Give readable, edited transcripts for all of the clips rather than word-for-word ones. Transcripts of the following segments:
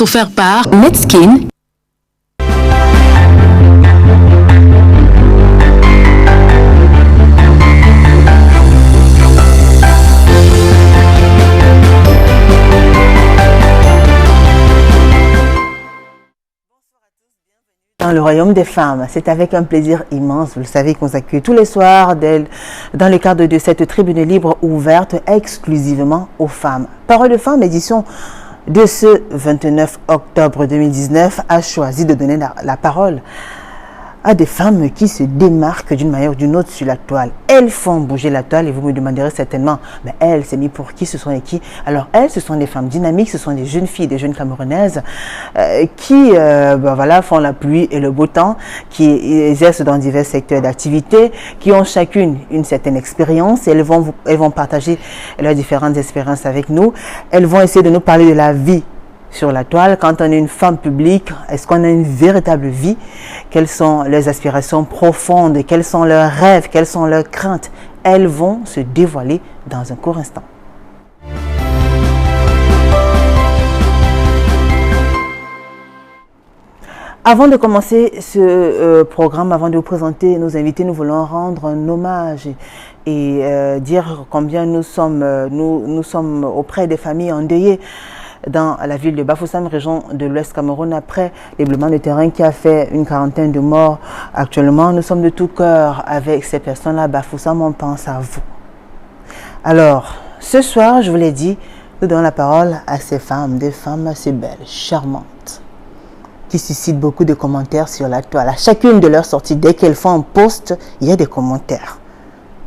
offert par Netskin. Dans le royaume des femmes, c'est avec un plaisir immense, vous le savez, qu'on s'accueille tous les soirs dans le cadre de cette tribune libre ouverte exclusivement aux femmes. Parole de femme, édition de ce 29 octobre 2019, a choisi de donner la parole à des femmes qui se démarquent d'une manière ou d'une autre sur la toile. Elles font bouger la toile et vous me demanderez certainement, mais elles, c'est mis pour qui, ce sont les qui? Alors elles, ce sont des femmes dynamiques, ce sont des jeunes filles, des jeunes Camerounaises qui voilà, font la pluie et le beau temps, qui exercent dans divers secteurs d'activité, qui ont chacune une certaine expérience et elles vont partager leurs différentes expériences avec nous. Elles vont essayer de nous parler de la vie sur la toile. Quand on est une femme publique, est-ce qu'on a une véritable vie? Quelles sont leurs aspirations profondes? Quels sont leurs rêves? Quelles sont leurs craintes? Elles vont se dévoiler dans un court instant. Avant de commencer ce programme, avant de vous présenter nos invités, nous voulons rendre un hommage et dire combien nous sommes auprès des familles endeuillées dans la ville de Bafoussam, région de l'Ouest Cameroun, après l'éboulement de terrain qui a fait une quarantaine de morts. Actuellement, nous sommes de tout cœur avec ces personnes-là. Bafoussam, on pense à vous. Alors, ce soir, je vous l'ai dit, nous donnons la parole à ces femmes, des femmes assez belles, charmantes, qui suscitent beaucoup de commentaires sur la toile. À chacune de leurs sorties, dès qu'elles font un post, il y a des commentaires.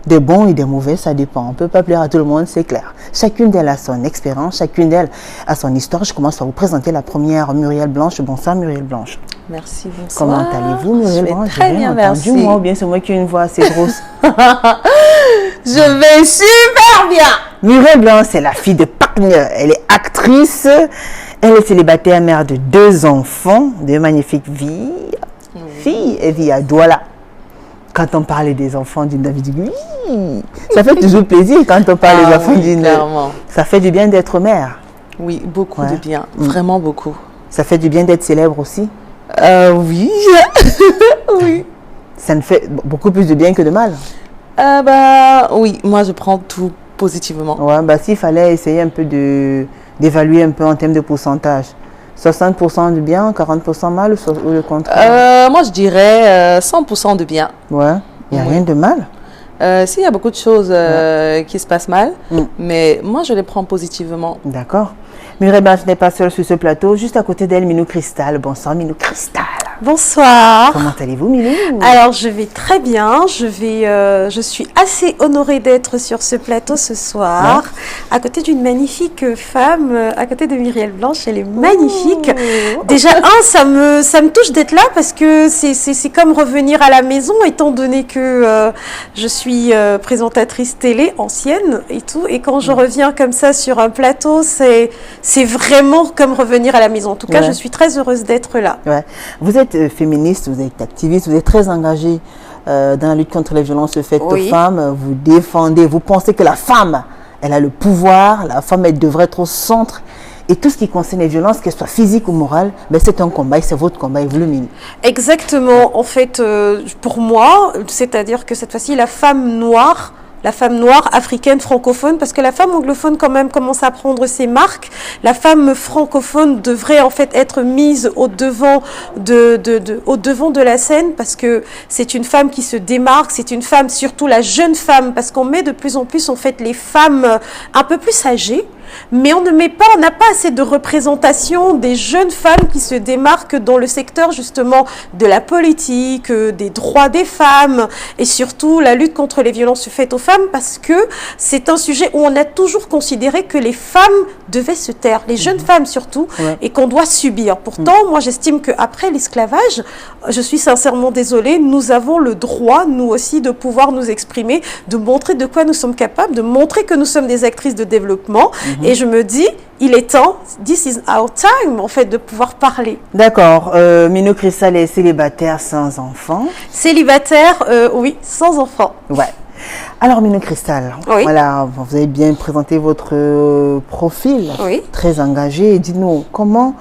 Des bons et des mauvais, ça dépend. On ne peut pas plaire à tout le monde, c'est clair. Chacune d'elles a son expérience, chacune d'elles a son histoire. Je commence par vous présenter la première, Muriel Blanche. Bonsoir Muriel Blanche. Merci, bonsoir. Comment allez-vous Muriel Blanche? Très bien, merci. Moi, ou bien c'est moi qui ai une voix assez grosse? Je vais super bien. Muriel Blanche, c'est la fille de Pacne. Elle est actrice. Elle est célibataire, mère de 2 enfants, de magnifiques filles et vie à Douala. Quand on parle des enfants d'une David, oui, ça fait toujours plaisir quand on parle des enfants d'une. Ça fait du bien d'être mère. Oui, beaucoup de bien, vraiment beaucoup. Ça fait du bien d'être célèbre aussi. Oui, oui. Ça ne fait beaucoup plus de bien que de mal. Oui, moi je prends tout positivement. Ouais, s'il fallait essayer un peu d'évaluer un peu en termes de pourcentage. 60% de bien, 40% mal ou le contraire? Moi, je dirais 100% de bien. Ouais, il n'y a rien de mal. S'il y a beaucoup de choses qui se passent mal, mais moi, je les prends positivement. D'accord. Muriel Blanche n'est pas seule sur ce plateau. Juste à côté d'elle, Minou Cristal. Bonsoir, Minou Cristal. Bonsoir. Comment allez-vous, Minou? Alors, je vais très bien. Je suis assez honorée d'être sur ce plateau ce soir, à côté d'une magnifique femme, à côté de Muriel Blanche. Elle est magnifique. Déjà, ça me touche d'être là parce que c'est comme revenir à la maison, étant donné que je suis présentatrice télé ancienne et tout. Et quand je reviens comme ça sur un plateau, c'est vraiment comme revenir à la maison. En tout cas, je suis très heureuse d'être là. Ouais. Vous êtes féministe, vous êtes activiste, vous êtes très engagée dans la lutte contre les violences faites aux femmes. Vous défendez, vous pensez que la femme, elle a le pouvoir, la femme, elle devrait être au centre. Et tout ce qui concerne les violences, qu'elles soient physiques ou morales, c'est un combat et c'est votre combat et vous le menez. Exactement. En fait, pour moi, c'est-à-dire que cette fois-ci, la femme noire africaine francophone, parce que la femme anglophone quand même commence à prendre ses marques. La femme francophone devrait en fait être mise au devant de la scène, parce que c'est une femme qui se démarque, c'est une femme, surtout la jeune femme, parce qu'on met de plus en plus en fait les femmes un peu plus âgées. Mais on n'a pas assez de représentation des jeunes femmes qui se démarquent dans le secteur justement de la politique, des droits des femmes et surtout la lutte contre les violences faites aux femmes, parce que c'est un sujet où on a toujours considéré que les femmes devaient se taire, les jeunes femmes surtout, et qu'on doit subir. Pourtant, moi j'estime qu'après l'esclavage, je suis sincèrement désolée, nous avons le droit, nous aussi, de pouvoir nous exprimer, de montrer de quoi nous sommes capables, de montrer que nous sommes des actrices de développement. Et je me dis, il est temps, this is our time, en fait, de pouvoir parler. D'accord. Minou Cristal est célibataire sans enfant. Célibataire, oui, sans enfant. Ouais. Alors, Minou Cristal, voilà, vous avez bien présenté votre profil, très engagé. Dites-nous, comment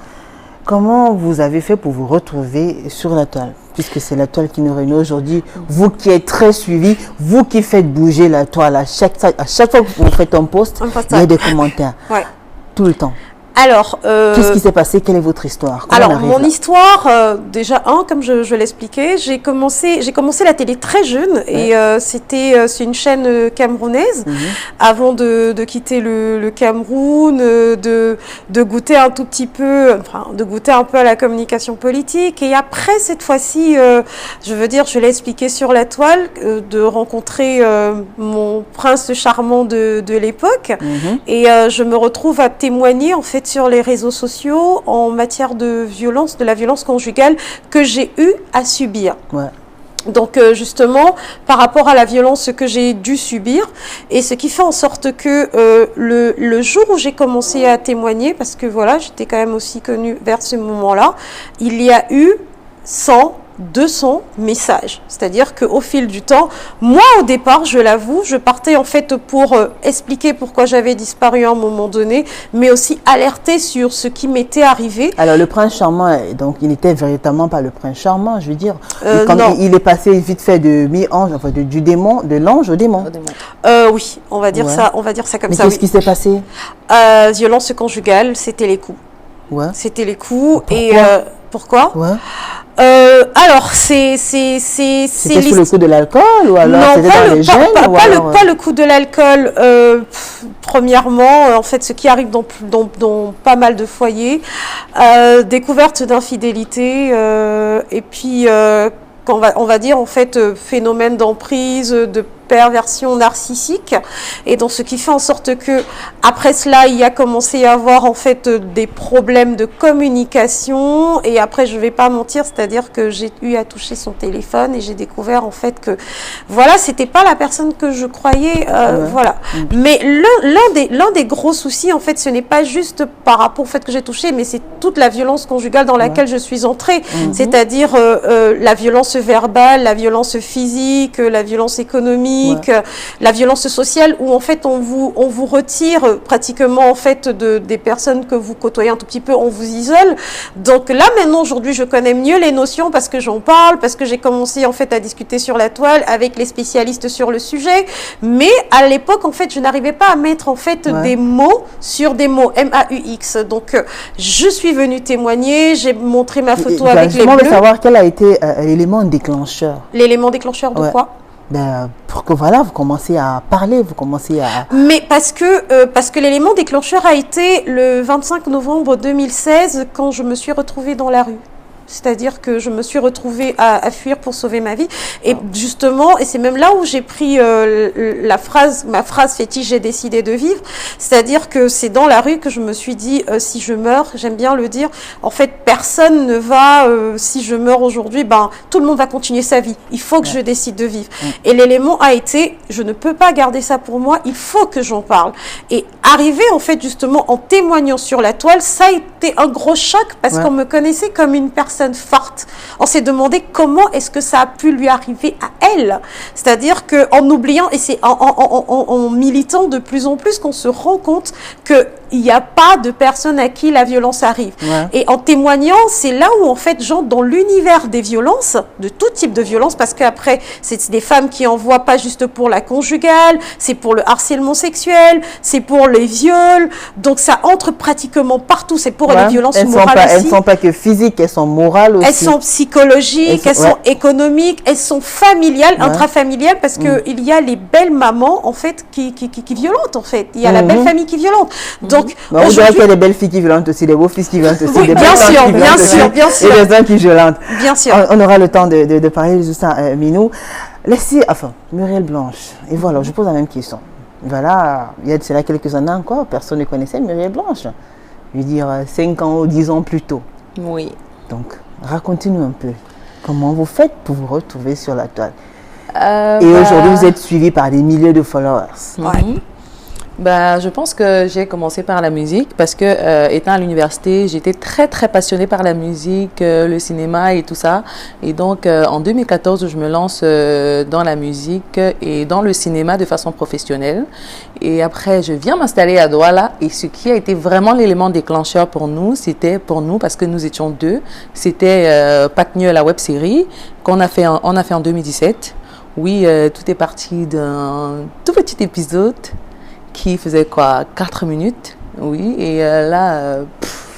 Comment vous avez fait pour vous retrouver sur la toile? Puisque c'est la toile qui nous réunit aujourd'hui. Vous qui êtes très suivi, vous qui faites bouger la toile. À chaque fois que vous faites un post, il y a des commentaires. Ouais. Tout le temps. Alors, qu'est-ce qui s'est passé? Quelle est votre histoire? Comment on alors arrive mon là? histoire, déjà comme je l'expliquais, j'ai commencé la télé très jeune et c'est une chaîne camerounaise. Avant de quitter le Cameroun, de goûter un tout petit peu, enfin de goûter un peu à la communication politique. Et après cette fois-ci, je veux dire, je l'ai expliqué sur la toile, de rencontrer mon prince charmant de l'époque. Et je me retrouve à témoigner en fait sur les réseaux sociaux en matière de violence, de la violence conjugale que j'ai eu à subir. Ouais. Donc justement, par rapport à la violence que j'ai dû subir, et ce qui fait en sorte que le jour où j'ai commencé à témoigner, parce que voilà, j'étais quand même aussi connue vers ce moment-là, il y a eu 100, 200 messages. C'est-à-dire qu'au fil du temps, moi au départ, je l'avoue, je partais en fait pour expliquer pourquoi j'avais disparu à un moment donné, mais aussi alerter sur ce qui m'était arrivé. Alors le prince charmant, donc il n'était véritablement pas le prince charmant, je veux dire. Non. Il est passé vite fait de mi-ange, enfin du démon, de l'ange au démon. Oui, on va dire ça comme Mais ça. qu'est-ce qui s'est passé? Violence conjugale, c'était les coups. Ouais. C'était les coups. Pourquoi? Et pourquoi? Ouais. Alors, c'est C'était sous le coup de l'alcool ou alors non, c'était dans les gènes pas le coup de l'alcool. Premièrement, en fait, ce qui arrive dans pas mal de foyers, découverte d'infidélité, et puis on va dire en fait phénomène d'emprise, de perversion narcissique, et donc ce qui fait en sorte que après cela il y a commencé à avoir en fait des problèmes de communication, et après je vais pas mentir, c'est-à-dire que j'ai eu à toucher son téléphone et j'ai découvert en fait que voilà, c'était pas la personne que je croyais, voilà. Mais l'un des gros soucis en fait, ce n'est pas juste par rapport au fait que j'ai touché, mais c'est toute la violence conjugale dans laquelle je suis entrée, c'est-à-dire la violence verbale, la violence physique, la violence économique, la violence sociale, où en fait on vous retire pratiquement en fait des personnes que vous côtoyez un tout petit peu, on vous isole. Donc là maintenant aujourd'hui je connais mieux les notions parce que j'en parle, parce que j'ai commencé en fait à discuter sur la toile avec les spécialistes sur le sujet. Mais à l'époque en fait je n'arrivais pas à mettre en fait des mots sur des mots, MAUX. Donc je suis venue témoigner, j'ai montré ma photo avec les bleus. Je veux savoir quel a été l'élément déclencheur. L'élément déclencheur de quoi? Pour que voilà, vous commencez à parler, vous commencez à... Mais parce que l'élément déclencheur a été le 25 novembre 2016 quand je me suis retrouvée dans la rue. C'est-à-dire que je me suis retrouvée à fuir pour sauver ma vie. Et justement, et c'est même là où j'ai pris ma phrase fétiche, j'ai décidé de vivre. C'est-à-dire que c'est dans la rue que je me suis dit, si je meurs, j'aime bien le dire, en fait, personne ne va, si je meurs aujourd'hui, tout le monde va continuer sa vie. Il faut que je décide de vivre. Et l'élément a été, je ne peux pas garder ça pour moi, il faut que j'en parle. Et arriver, en fait, justement, en témoignant sur la toile, ça a été un gros choc parce qu'on me connaissait comme une personne forte. On s'est demandé comment est-ce que ça a pu lui arriver à elle. C'est-à-dire qu'en oubliant, et c'est en militant de plus en plus qu'on se rend compte qu'il n'y a pas de personne à qui la violence arrive. Et en témoignant, c'est là où en fait j'entre dans l'univers des violences, de tout type de violence, parce qu'après, c'est des femmes qui envoient pas juste pour la conjugale, c'est pour le harcèlement sexuel, c'est pour les viols, donc ça entre pratiquement partout, c'est pour les violences morales aussi. Elles ne sont pas que physiques, elles sont morales aussi. Elles sont psychologiques, elles sont économiques, elles sont familiales, intrafamiliales, parce que il y a les belles mamans en fait qui violentent en fait. Il y a la belle famille qui violente. Donc on dirait qu'il y a des belles filles qui violentent aussi, des beaux fils qui violentent aussi, des bien sûr, bien sûr, et des hommes qui violentent. Bien sûr. On aura le temps de parler de ça, Minou. Muriel Blanche. Et voilà, je pose la même question. Voilà, il y a de cela quelques années encore, personne ne connaissait Muriel Blanche. Je veux dire, 5 ans ou 10 ans plus tôt. Oui. Donc, racontez-nous un peu comment vous faites pour vous retrouver sur la toile. Et aujourd'hui, vous êtes suivi par des milliers de followers. Bah, je pense que j'ai commencé par la musique parce que étant à l'université, j'étais très très passionnée par la musique, le cinéma et tout ça. Et donc en 2014, je me lance dans la musique et dans le cinéma de façon professionnelle. Et après, je viens m'installer à Douala et ce qui a été vraiment l'élément déclencheur pour nous, c'était pour nous parce que nous étions deux, c'était Patneu, la web série on a fait en 2017. Oui, tout est parti d'un tout petit épisode qui faisait quoi, 4 minutes, oui, et là,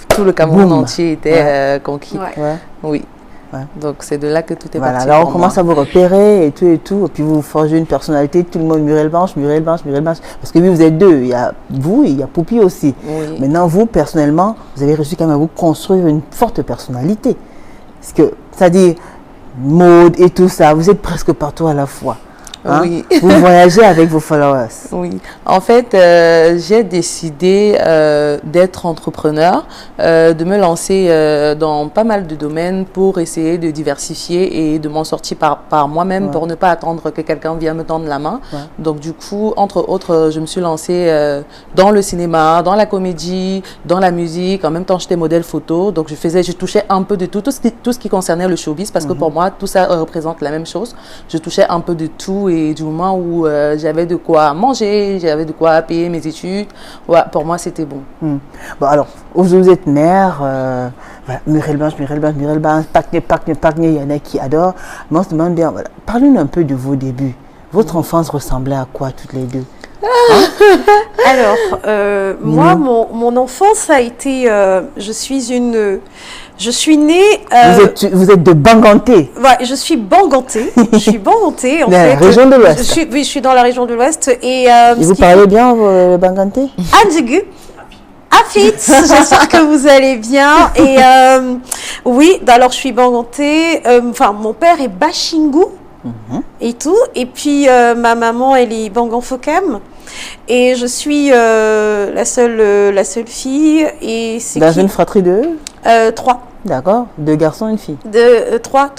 tout le Cameroun Boum. entier était conquis. Ouais. Ouais. Oui. Ouais. Donc c'est de là que tout est Voilà, parti. là on pour commence moi. à vous repérer et tout, et puis vous forgez une personnalité, tout le monde Muriel Blanche, Muriel Blanche, Muriel Blanche. Parce que oui, vous êtes deux, il y a vous et il y a Poupi aussi. Oui. Maintenant, vous, personnellement, vous avez réussi quand même à vous construire une forte personnalité. Parce que, c'est-à-dire, mode et tout ça, vous êtes presque partout à la fois. Hein? Oui. Vous voyagez avec vos followers. Oui, en fait, j'ai décidé d'être entrepreneur, de me lancer dans pas mal de domaines pour essayer de diversifier et de m'en sortir par moi-même pour ne pas attendre que quelqu'un vienne me tendre la main. Ouais. Donc du coup, entre autres, je me suis lancée dans le cinéma, dans la comédie, dans la musique. En même temps, j'étais modèle photo, donc je touchais un peu de tout ce qui concernait le showbiz, parce que pour moi, tout ça représente la même chose. Je touchais un peu de tout. Et du moment où j'avais de quoi manger, j'avais de quoi payer mes études, ouais, pour moi c'était bon. Bon, alors, vous êtes mère, voilà, Muriel Blanche, Pacné, il y en a qui adorent. Mais on se demande bien, voilà, parlez-nous un peu de vos débuts. Votre enfance ressemblait à quoi toutes les deux? Alors, moi, mon enfance a été... je suis née... Vous êtes de Banganté. ouais, je suis bangantée. Je suis bangantée, en Dans la fait. région de l'Ouest. Oui, je suis dans la région de l'Ouest. Et, Et ce vous qui parlez bien le Banganté? Adjegu. Afit, j'espère que vous allez bien. Et oui, alors je suis bangantée. Enfin, mon père est Bachingu et tout. Et puis ma maman, elle est Banganfokam. Et je suis la seule fille. Et c'est Dans une fratrie de? 3. D'accord. 2 garçons, une fille. Trois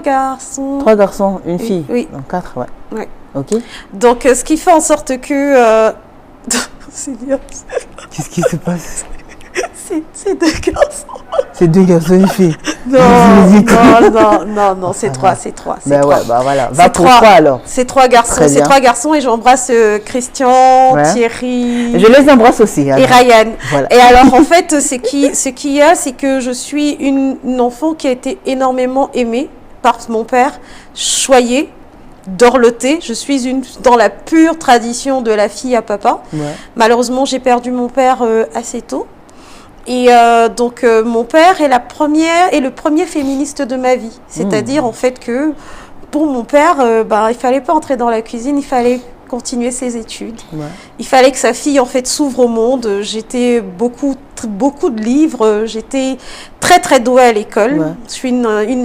garçons. 3 garçons, une fille. Oui. Donc 4, ouais. Ouais. Ok. Donc, ce qui fait en sorte que... c'est bien. Qu'est-ce qui se passe? C'est 2 garçons. C'est 2 garçons, une fille. Non, Vas-y, non, c'est 3, c'est 3. Ben ouais, bah voilà. Va C'est pour 3. 3 alors. C'est 3 garçons, Très c'est bien. 3 garçons et j'embrasse Christian, Ouais. Thierry Je les embrasse aussi. et alors. Ryan. Voilà. Et alors en fait, ce qu'il y a, c'est que je suis une enfant qui a été énormément aimée par mon père, choyée, dorlotée. Je suis dans la pure tradition de la fille à papa. Ouais. Malheureusement, j'ai perdu mon père assez tôt. Et donc, mon père est le premier féministe de ma vie. C'est-à-dire, en fait, que pour mon père, il fallait pas entrer dans la cuisine, il fallait continuer ses études. Ouais. Il fallait que sa fille, en fait, s'ouvre au monde. J'étais beaucoup de livres. J'étais très, très douée à l'école. Ouais.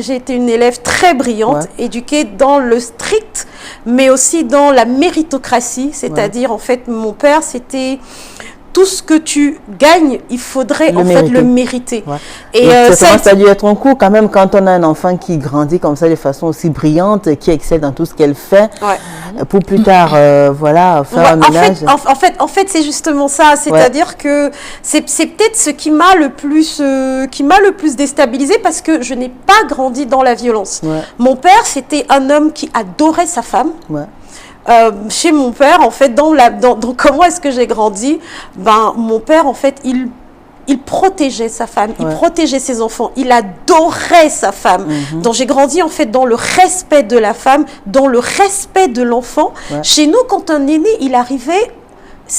J'ai été une élève très brillante, Ouais. éduquée dans le strict, mais aussi dans la méritocratie. C'est-à-dire, en fait, mon père, c'était... Tout ce que tu gagnes, il faudrait le mériter. Ouais. Et ça a dû être un coup quand même quand on a un enfant qui grandit comme ça de façon aussi brillante, qui excelle dans tout ce qu'elle fait, pour plus tard, voilà, faire un ménage. En fait, c'est justement ça. C'est-à-dire que c'est peut-être ce qui m'a le plus déstabilisée parce que je n'ai pas grandi dans la violence. Ouais. Mon père, c'était un homme qui adorait sa femme. Ouais. Chez mon père, en fait, dans comment est-ce que j'ai grandi, mon père, en fait, il protégeait sa femme, il protégeait ses enfants, il adorait sa femme. Donc j'ai grandi en fait dans le respect de la femme, dans le respect de l'enfant. Chez nous, quand un aîné, il arrivait,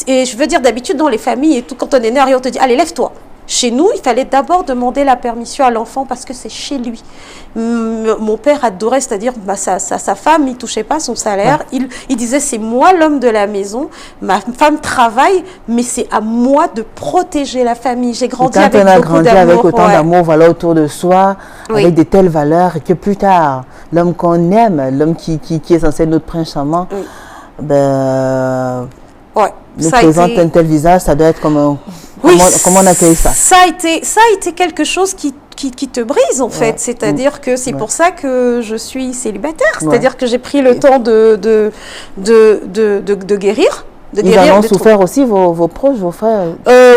et je veux dire d'habitude dans les familles et tout, quand un aîné arrive, on te dit allez lève-toi. Chez nous, il fallait d'abord demander la permission à l'enfant parce que c'est chez lui. Mon père adorait, c'est-à-dire sa femme, il touchait pas son salaire. Il disait c'est moi l'homme de la maison, ma femme travaille, mais c'est à moi de protéger la famille. J'ai grandi avec beaucoup d'amour. Quand on a grandi avec autant d'amour, voilà, autour de soi, avec de telles valeurs, et que plus tard, l'homme qu'on aime, l'homme qui est censé être notre prince charmant, nous présente un tel visage, ça doit être comme un... Comment on accueille ça? Ça a été quelque chose qui te brise en fait. C'est-à-dire que c'est pour ça que je suis célibataire. C'est-à-dire que j'ai pris le temps de guérir. de Ils guérir en ont des souffert aussi, vos proches, vos frères?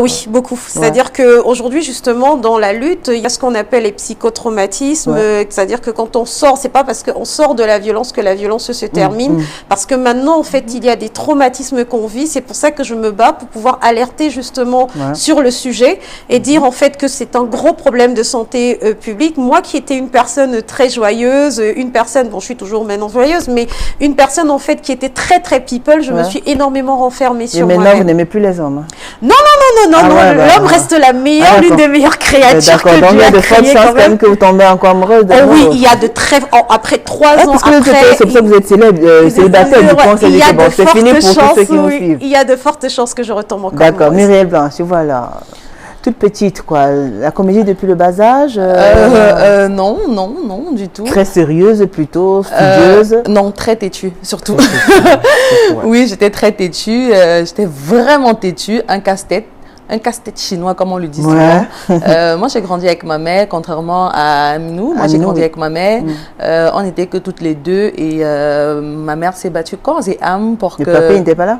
Oui, beaucoup. C'est-à-dire qu'aujourd'hui, justement, dans la lutte, il y a ce qu'on appelle les psychotraumatismes. C'est-à-dire que quand on sort, c'est pas parce qu'on sort de la violence que la violence se termine. Parce que maintenant, en fait, il y a des traumatismes qu'on vit. C'est pour ça que je me bats pour pouvoir alerter justement sur le sujet et dire en fait que c'est un gros problème de santé publique. Moi qui étais une personne très joyeuse, une personne, bon, je suis toujours maintenant joyeuse, mais une personne en fait qui était très très people, je me suis énormément renfermée sur moi-même. Et maintenant, vous n'aimez plus les hommes? Non, l'homme reste la meilleure, l'une des meilleures créatures que donc Dieu il y a a de fortes créées chances quand même. que vous tombez encore amoureuse. Oui, il y a de très... après 3 ans parce que après... c'est pour ça que vous êtes célibataire, du coup, on s'est dit que bon, c'est fini pour tous ceux qui nous suivent. Il y a de fortes chances que je retombe encore D'accord, amoureuse. Muriel Blanche, voilà. Toute petite, quoi. La comédie depuis le bas âge Non, du tout. Très sérieuse, plutôt studieuse. Non, très têtue, surtout. Oui, j'étais très têtue. J'étais vraiment têtue, un casse-tête chinois, comme on le dit souvent. Moi, j'ai grandi avec ma mère, contrairement à Aminou. Moi, j'ai grandi avec ma mère. On n'était que toutes les deux et ma mère s'est battue corps et âme pour que... Le papa n'était pas là?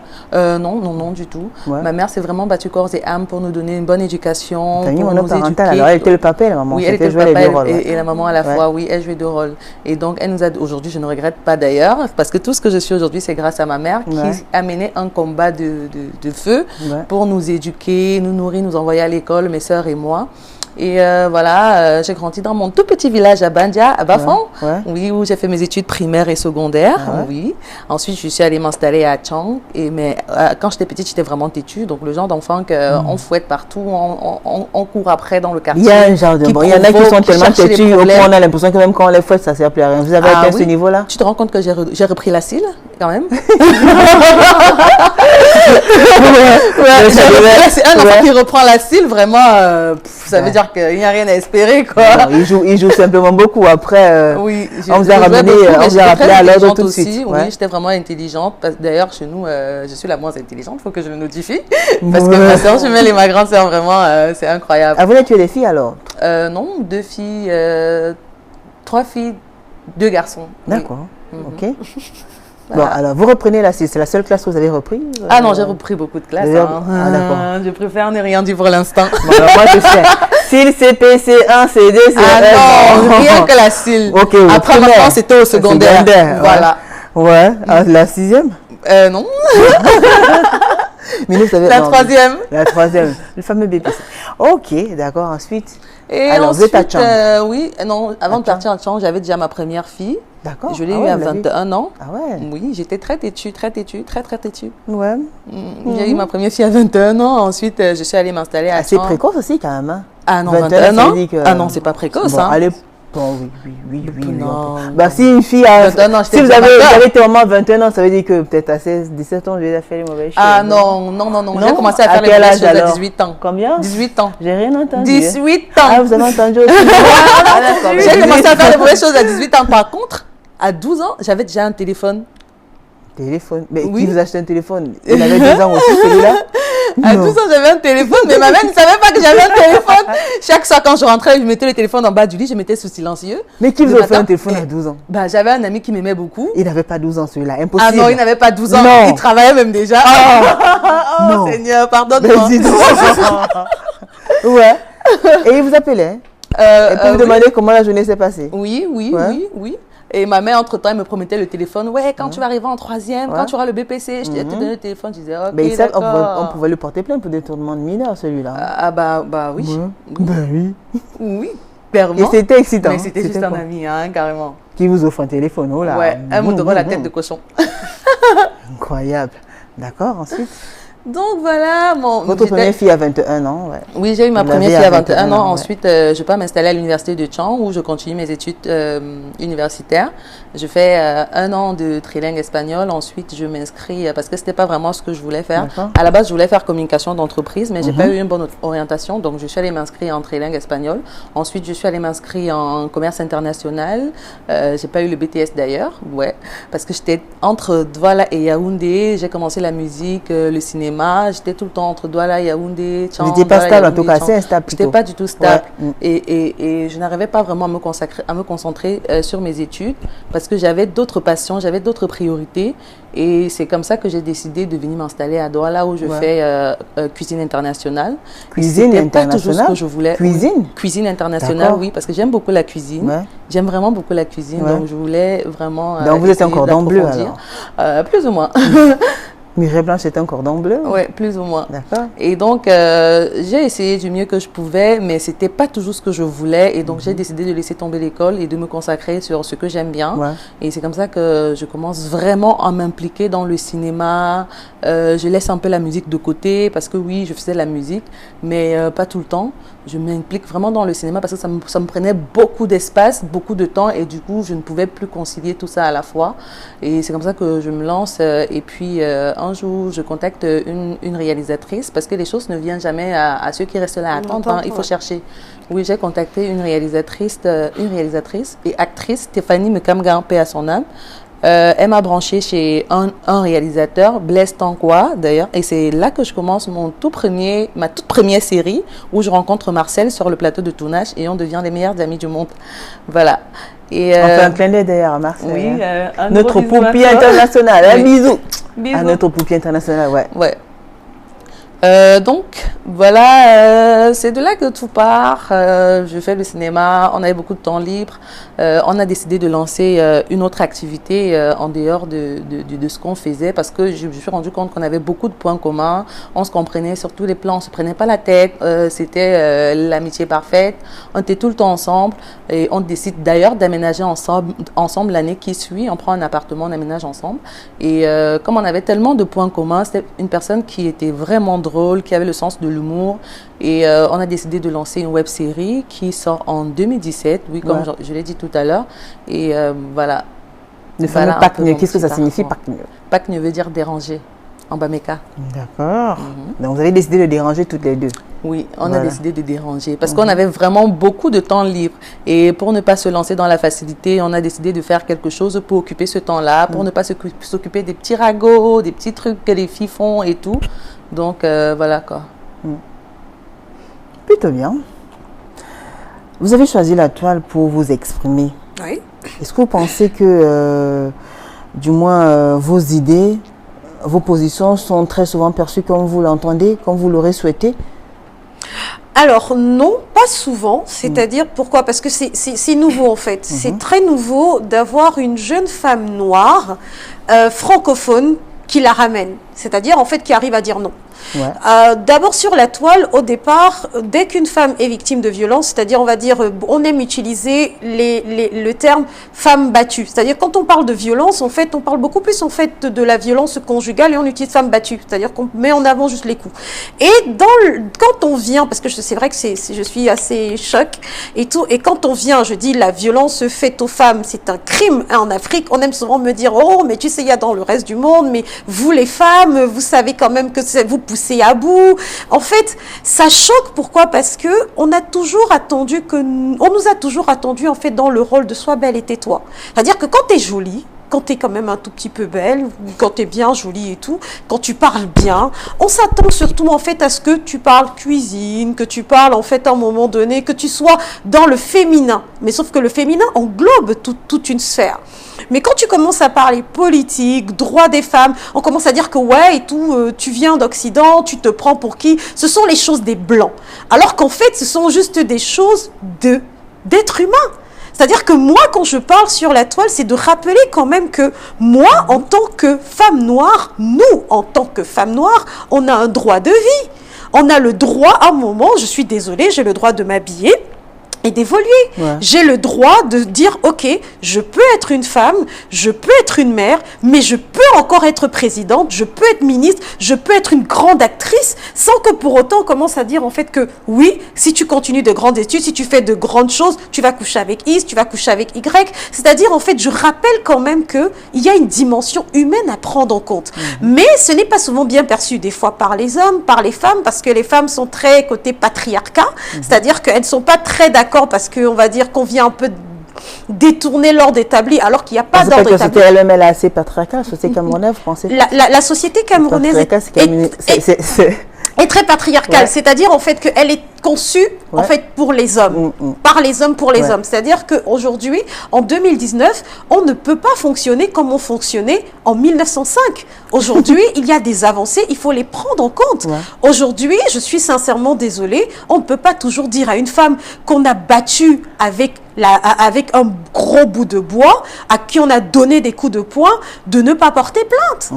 Non, du tout. Ma mère s'est vraiment battue corps et âme pour nous donner une bonne éducation, pour nous éduquer. Alors, elle était le papa et la maman. Oui, elle était le papa et la maman à la fois. Oui, elle jouait deux rôles. Et donc, elle nous a... Aujourd'hui, je ne regrette pas d'ailleurs, parce que tout ce que je suis aujourd'hui, c'est grâce à ma mère qui a mené un combat de feu pour nous éduquer, nous nourrir, nous envoyer à l'école, mes sœurs et moi. Et voilà, j'ai grandi dans mon tout petit village à Bandia, à Bafang, oui, où j'ai fait mes études primaires et secondaires, oui. Ensuite, je suis allée m'installer à Chang. Mais quand j'étais petite, j'étais vraiment têtue. Donc, le genre d'enfant qu'on fouette partout, on court après dans le quartier. Il y a un genre de... il y en a qui sont tellement têtus, au point on a l'impression que même quand on les fouette, ça ne sert plus à rien. Vous avez atteint ce niveau-là? Tu te rends compte que j'ai repris la cile, quand même? C'est un enfant qui reprend la cile, vraiment, ça veut dire qu'il n'y a rien à espérer, quoi. Non, il joue simplement beaucoup. Après, oui, on vous a ramené, on vous a rappelé à l'ordre tout de suite. Oui, j'étais vraiment intelligente. D'ailleurs, chez nous, je suis la moins intelligente, il faut que je le notifie. Parce que ma soeur jumelle et ma grande soeur, vraiment, c'est incroyable. Ah, vous n'êtes que des filles alors? Non, 2 filles, 3 filles, 2 garçons. D'accord, ok. Bon, alors, vous reprenez la cile. C'est la seule classe que vous avez repris? Ah non, j'ai repris beaucoup de classes. Ah, d'accord. Je préfère ne rien dire pour l'instant. Bon, alors, moi, je sais. Cile, CP, C1, C2, C1. Ah non, rien que la cile. Ok, après, maintenant, c'était au secondaire. Voilà. Ouais, la 6e? Non. Mais nous, ça la 3e. La 3e, le fameux BPC. Ok, d'accord, ensuite. Et alors, ensuite, vous êtes à Chang. oui, non, avant de partir à Chang, j'avais déjà ma première fille. D'accord. Je l'ai eu à 21 ans. Ah ouais? Oui, j'étais très têtue, très têtue. Ouais. J'ai eu ma première fille à 21 ans. Ensuite, je suis allée m'installer à Chang. C'est précoce aussi, quand même. Hein? Ah non, 21 ans? Que... Ah non, c'est pas précoce. Bon, hein. allez. Bon, oui. Non. Bah, si une fille a... si vous avez été au moins 21 ans, ça veut dire que peut-être à 16, 17 ans, j'ai déjà fait les mauvaises choses. Ah non. J'ai commencé à faire les mauvaises choses à 18 ans. Combien? 18 ans. J'ai rien entendu. 18 ans. Ah, vous avez entendu aussi? J'ai commencé à faire les mauvaises choses à 18 ans. Par contre, à 12 ans, j'avais déjà un téléphone. Téléphone? Mais qui vous achetait un téléphone? Il avait 2 ans aussi, celui-là? À 12 ans, j'avais un téléphone, mais ma mère ne savait pas que j'avais un téléphone. Chaque soir, quand je rentrais, je mettais le téléphone en bas du lit, je mettais sous silencieux. Mais qui vous a fait un téléphone à 12 ans? Bah, j'avais un ami qui m'aimait beaucoup. Il n'avait pas 12 ans, celui-là, impossible. Ah non, il n'avait pas 12 ans. Non. Il travaillait même déjà. Oh, non. Seigneur, pardonne-moi. Ouais. Et il vous appelait? Et pour vous demander comment la journée s'est passée? Oui. Et ma mère, entre-temps, elle me promettait le téléphone. Ouais, quand tu vas arriver en 3e, quand tu auras le BPC, je te donne le téléphone. Je disais, ok, mais d'accord. on pouvait lui porter plainte pour détournement de mineur, celui-là. Ah bah oui. Ben oui. Oui, clairement. Et c'était excitant. Mais c'était juste un ami, hein, carrément. Qui vous offre un téléphone, oh là. Ouais, un Motorola la tête de cochon. Incroyable. D'accord, ensuite? Donc voilà, votre première fille à 21 ans, ouais. Oui, j'ai eu ma première fille à 21 ans. Ensuite, je peux m'installer à l'université de Chang où je continue mes études universitaires. Je fais 1 an de trilingue espagnol. Ensuite, je m'inscris parce que c'était pas vraiment ce que je voulais faire. À la base, je voulais faire communication d'entreprise, mais j'ai pas eu une bonne orientation. Donc, je suis allée m'inscrire en trilingue espagnol. Ensuite, je suis allée m'inscrire en commerce international. J'ai pas eu le BTS d'ailleurs, ouais, parce que j'étais entre Douala et Yaoundé. J'ai commencé la musique, le cinéma. cinéma. J'étais tout le temps entre Douala, Yaoundé, Tchang. Vous n'étiez pas stable en tout cas, c'est instable plutôt. J'étais pas du tout stable. Ouais. Et je n'arrivais pas vraiment à me concentrer sur mes études parce que j'avais d'autres passions, j'avais d'autres priorités. Et c'est comme ça que j'ai décidé de venir m'installer à Douala où je fais cuisine internationale. Cuisine internationale. Pas toujours ce que je voulais. Cuisine. Oui, cuisine internationale, oui, parce que j'aime beaucoup la cuisine. Ouais. J'aime vraiment beaucoup la cuisine, donc je voulais vraiment. Donc vous êtes un cordon bleu alors. Plus ou moins. Mireille Blanche est un cordon bleu. Oui, plus ou moins. D'accord. Et donc, j'ai essayé du mieux que je pouvais, mais ce n'était pas toujours ce que je voulais. Et donc, j'ai décidé de laisser tomber l'école et de me consacrer sur ce que j'aime bien. Ouais. Et c'est comme ça que je commence vraiment à m'impliquer dans le cinéma. Je laisse un peu la musique de côté parce que oui, je faisais la musique, mais pas tout le temps. Je m'implique vraiment dans le cinéma parce que ça me prenait beaucoup d'espace, beaucoup de temps et du coup, je ne pouvais plus concilier tout ça à la fois. Et c'est comme ça que je me lance. Et puis, un jour, je contacte une réalisatrice parce que les choses ne viennent jamais à ceux qui restent là à attendre. Hein, il faut chercher. Oui, j'ai contacté une réalisatrice et actrice, Stéphanie Mekamga, paix à son âme. Elle m'a branché chez un réalisateur, Blaise Tankoua d'ailleurs, et c'est là que je commence ma toute première série où je rencontre Marcel sur le plateau de tournage et on devient les meilleurs amis du monde. Voilà. Et on fait un clin d'œil d'ailleurs à Marcel. Oui, notre poupie internationale. Un bisou. À notre poupie internationale, ouais. Donc, voilà, c'est de là que tout part. Je fais le cinéma, on avait beaucoup de temps libre. On a décidé de lancer une autre activité en dehors de ce qu'on faisait parce que je me suis rendu compte qu'on avait beaucoup de points communs. On se comprenait sur tous les plans, on ne se prenait pas la tête. C'était l'amitié parfaite. On était tout le temps ensemble et on décide d'ailleurs d'aménager ensemble l'année qui suit. On prend un appartement, on aménage ensemble. Et comme on avait tellement de points communs, c'était une personne qui était vraiment drôle, qui avait le sens de l'humour. Et on a décidé de lancer une web-série qui sort en 2017, oui, comme je l'ai dit tout à l'heure. Et voilà. Le fameux Pakne, qu'est-ce que ça signifie, Pakne? Pakne veut dire déranger, en Bameka. D'accord. Donc vous avez décidé de déranger toutes les deux? Oui, on a décidé de déranger parce qu'on avait vraiment beaucoup de temps libre. Et pour ne pas se lancer dans la facilité, on a décidé de faire quelque chose pour occuper ce temps-là, pour ne pas s'occuper des petits ragots, des petits trucs que les filles font et tout. Donc, voilà quoi. Plutôt bien. Vous avez choisi la toile pour vous exprimer. Oui. Est-ce que vous pensez que, du moins, vos idées, vos positions sont très souvent perçues comme vous l'entendez, comme vous l'aurez souhaité? Alors non, pas souvent. C'est-à-dire, pourquoi? Parce que c'est nouveau en fait. C'est très nouveau d'avoir une jeune femme noire, francophone, qui la ramène. C'est-à-dire, en fait, qui arrive à dire non. Ouais. D'abord sur la toile, au départ, dès qu'une femme est victime de violence, c'est-à-dire on va dire, on aime utiliser le terme femme battue. C'est-à-dire quand on parle de violence, en fait, on parle beaucoup plus en fait de la violence conjugale et on utilise femme battue. C'est-à-dire qu'on met en avant juste les coups. Et quand on vient, parce que c'est vrai que je suis assez choc et tout, et quand on vient, je dis la violence faite aux femmes, c'est un crime en Afrique. On aime souvent me dire, oh, mais tu sais, il y a dans le reste du monde, mais vous les femmes, vous savez quand même que vous poussez à bout. En fait, ça choque. Pourquoi? Parce que on nous a toujours attendu en fait dans le rôle de sois belle et tais-toi. C'est-à-dire que quand tu es jolie, quand tu es quand même un tout petit peu belle, quand tu es bien jolie et tout, quand tu parles bien, on s'attend surtout en fait à ce que tu parles cuisine, que tu parles en fait à un moment donné, que tu sois dans le féminin. Mais sauf que le féminin englobe toute une sphère. Mais quand tu commences à parler politique, droit des femmes, on commence à dire que ouais et tout, tu viens d'Occident, tu te prends pour qui? Ce sont les choses des blancs. Alors qu'en fait, ce sont juste des choses d'êtres humains. C'est-à-dire que moi, quand je parle sur la toile, c'est de rappeler quand même que moi, en tant que femme noire, nous, en tant que femme noire, on a un droit de vie. On a le droit, à un moment, je suis désolée, j'ai le droit de m'habiller et d'évoluer. Ouais. J'ai le droit de dire, ok, je peux être une femme, je peux être une mère, mais je peux encore être présidente, je peux être ministre, je peux être une grande actrice, sans que pour autant on commence à dire en fait que oui, si tu continues de grandes études, si tu fais de grandes choses, tu vas coucher avec X, tu vas coucher avec Y. C'est-à-dire en fait, je rappelle quand même qu'il y a une dimension humaine à prendre en compte. Mais ce n'est pas souvent bien perçu des fois par les hommes, par les femmes, parce que les femmes sont très côté patriarcat, c'est-à-dire qu'elles ne sont pas très d'accord parce qu'on va dire qu'on vient un peu détourner l'ordre établi alors qu'il n'y a pas C'est pas d'ordre que établi. c'était elle-même, elle est assez patriarcale, la société camerounaise, vous pensez? La société camerounaise Patriarcat, est très patriarcale, Ouais. c'est-à-dire en fait qu'elle est conçue en Ouais. fait pour les hommes, par les hommes pour les Ouais. hommes. C'est-à-dire qu'aujourd'hui, en 2019, on ne peut pas fonctionner comme on fonctionnait en 1905. Aujourd'hui, il y a des avancées, il faut les prendre en compte. Ouais. Aujourd'hui, je suis sincèrement désolée, on ne peut pas toujours dire à une femme qu'on a battue avec un gros bout de bois, à qui on a donné des coups de poing, de ne pas porter plainte,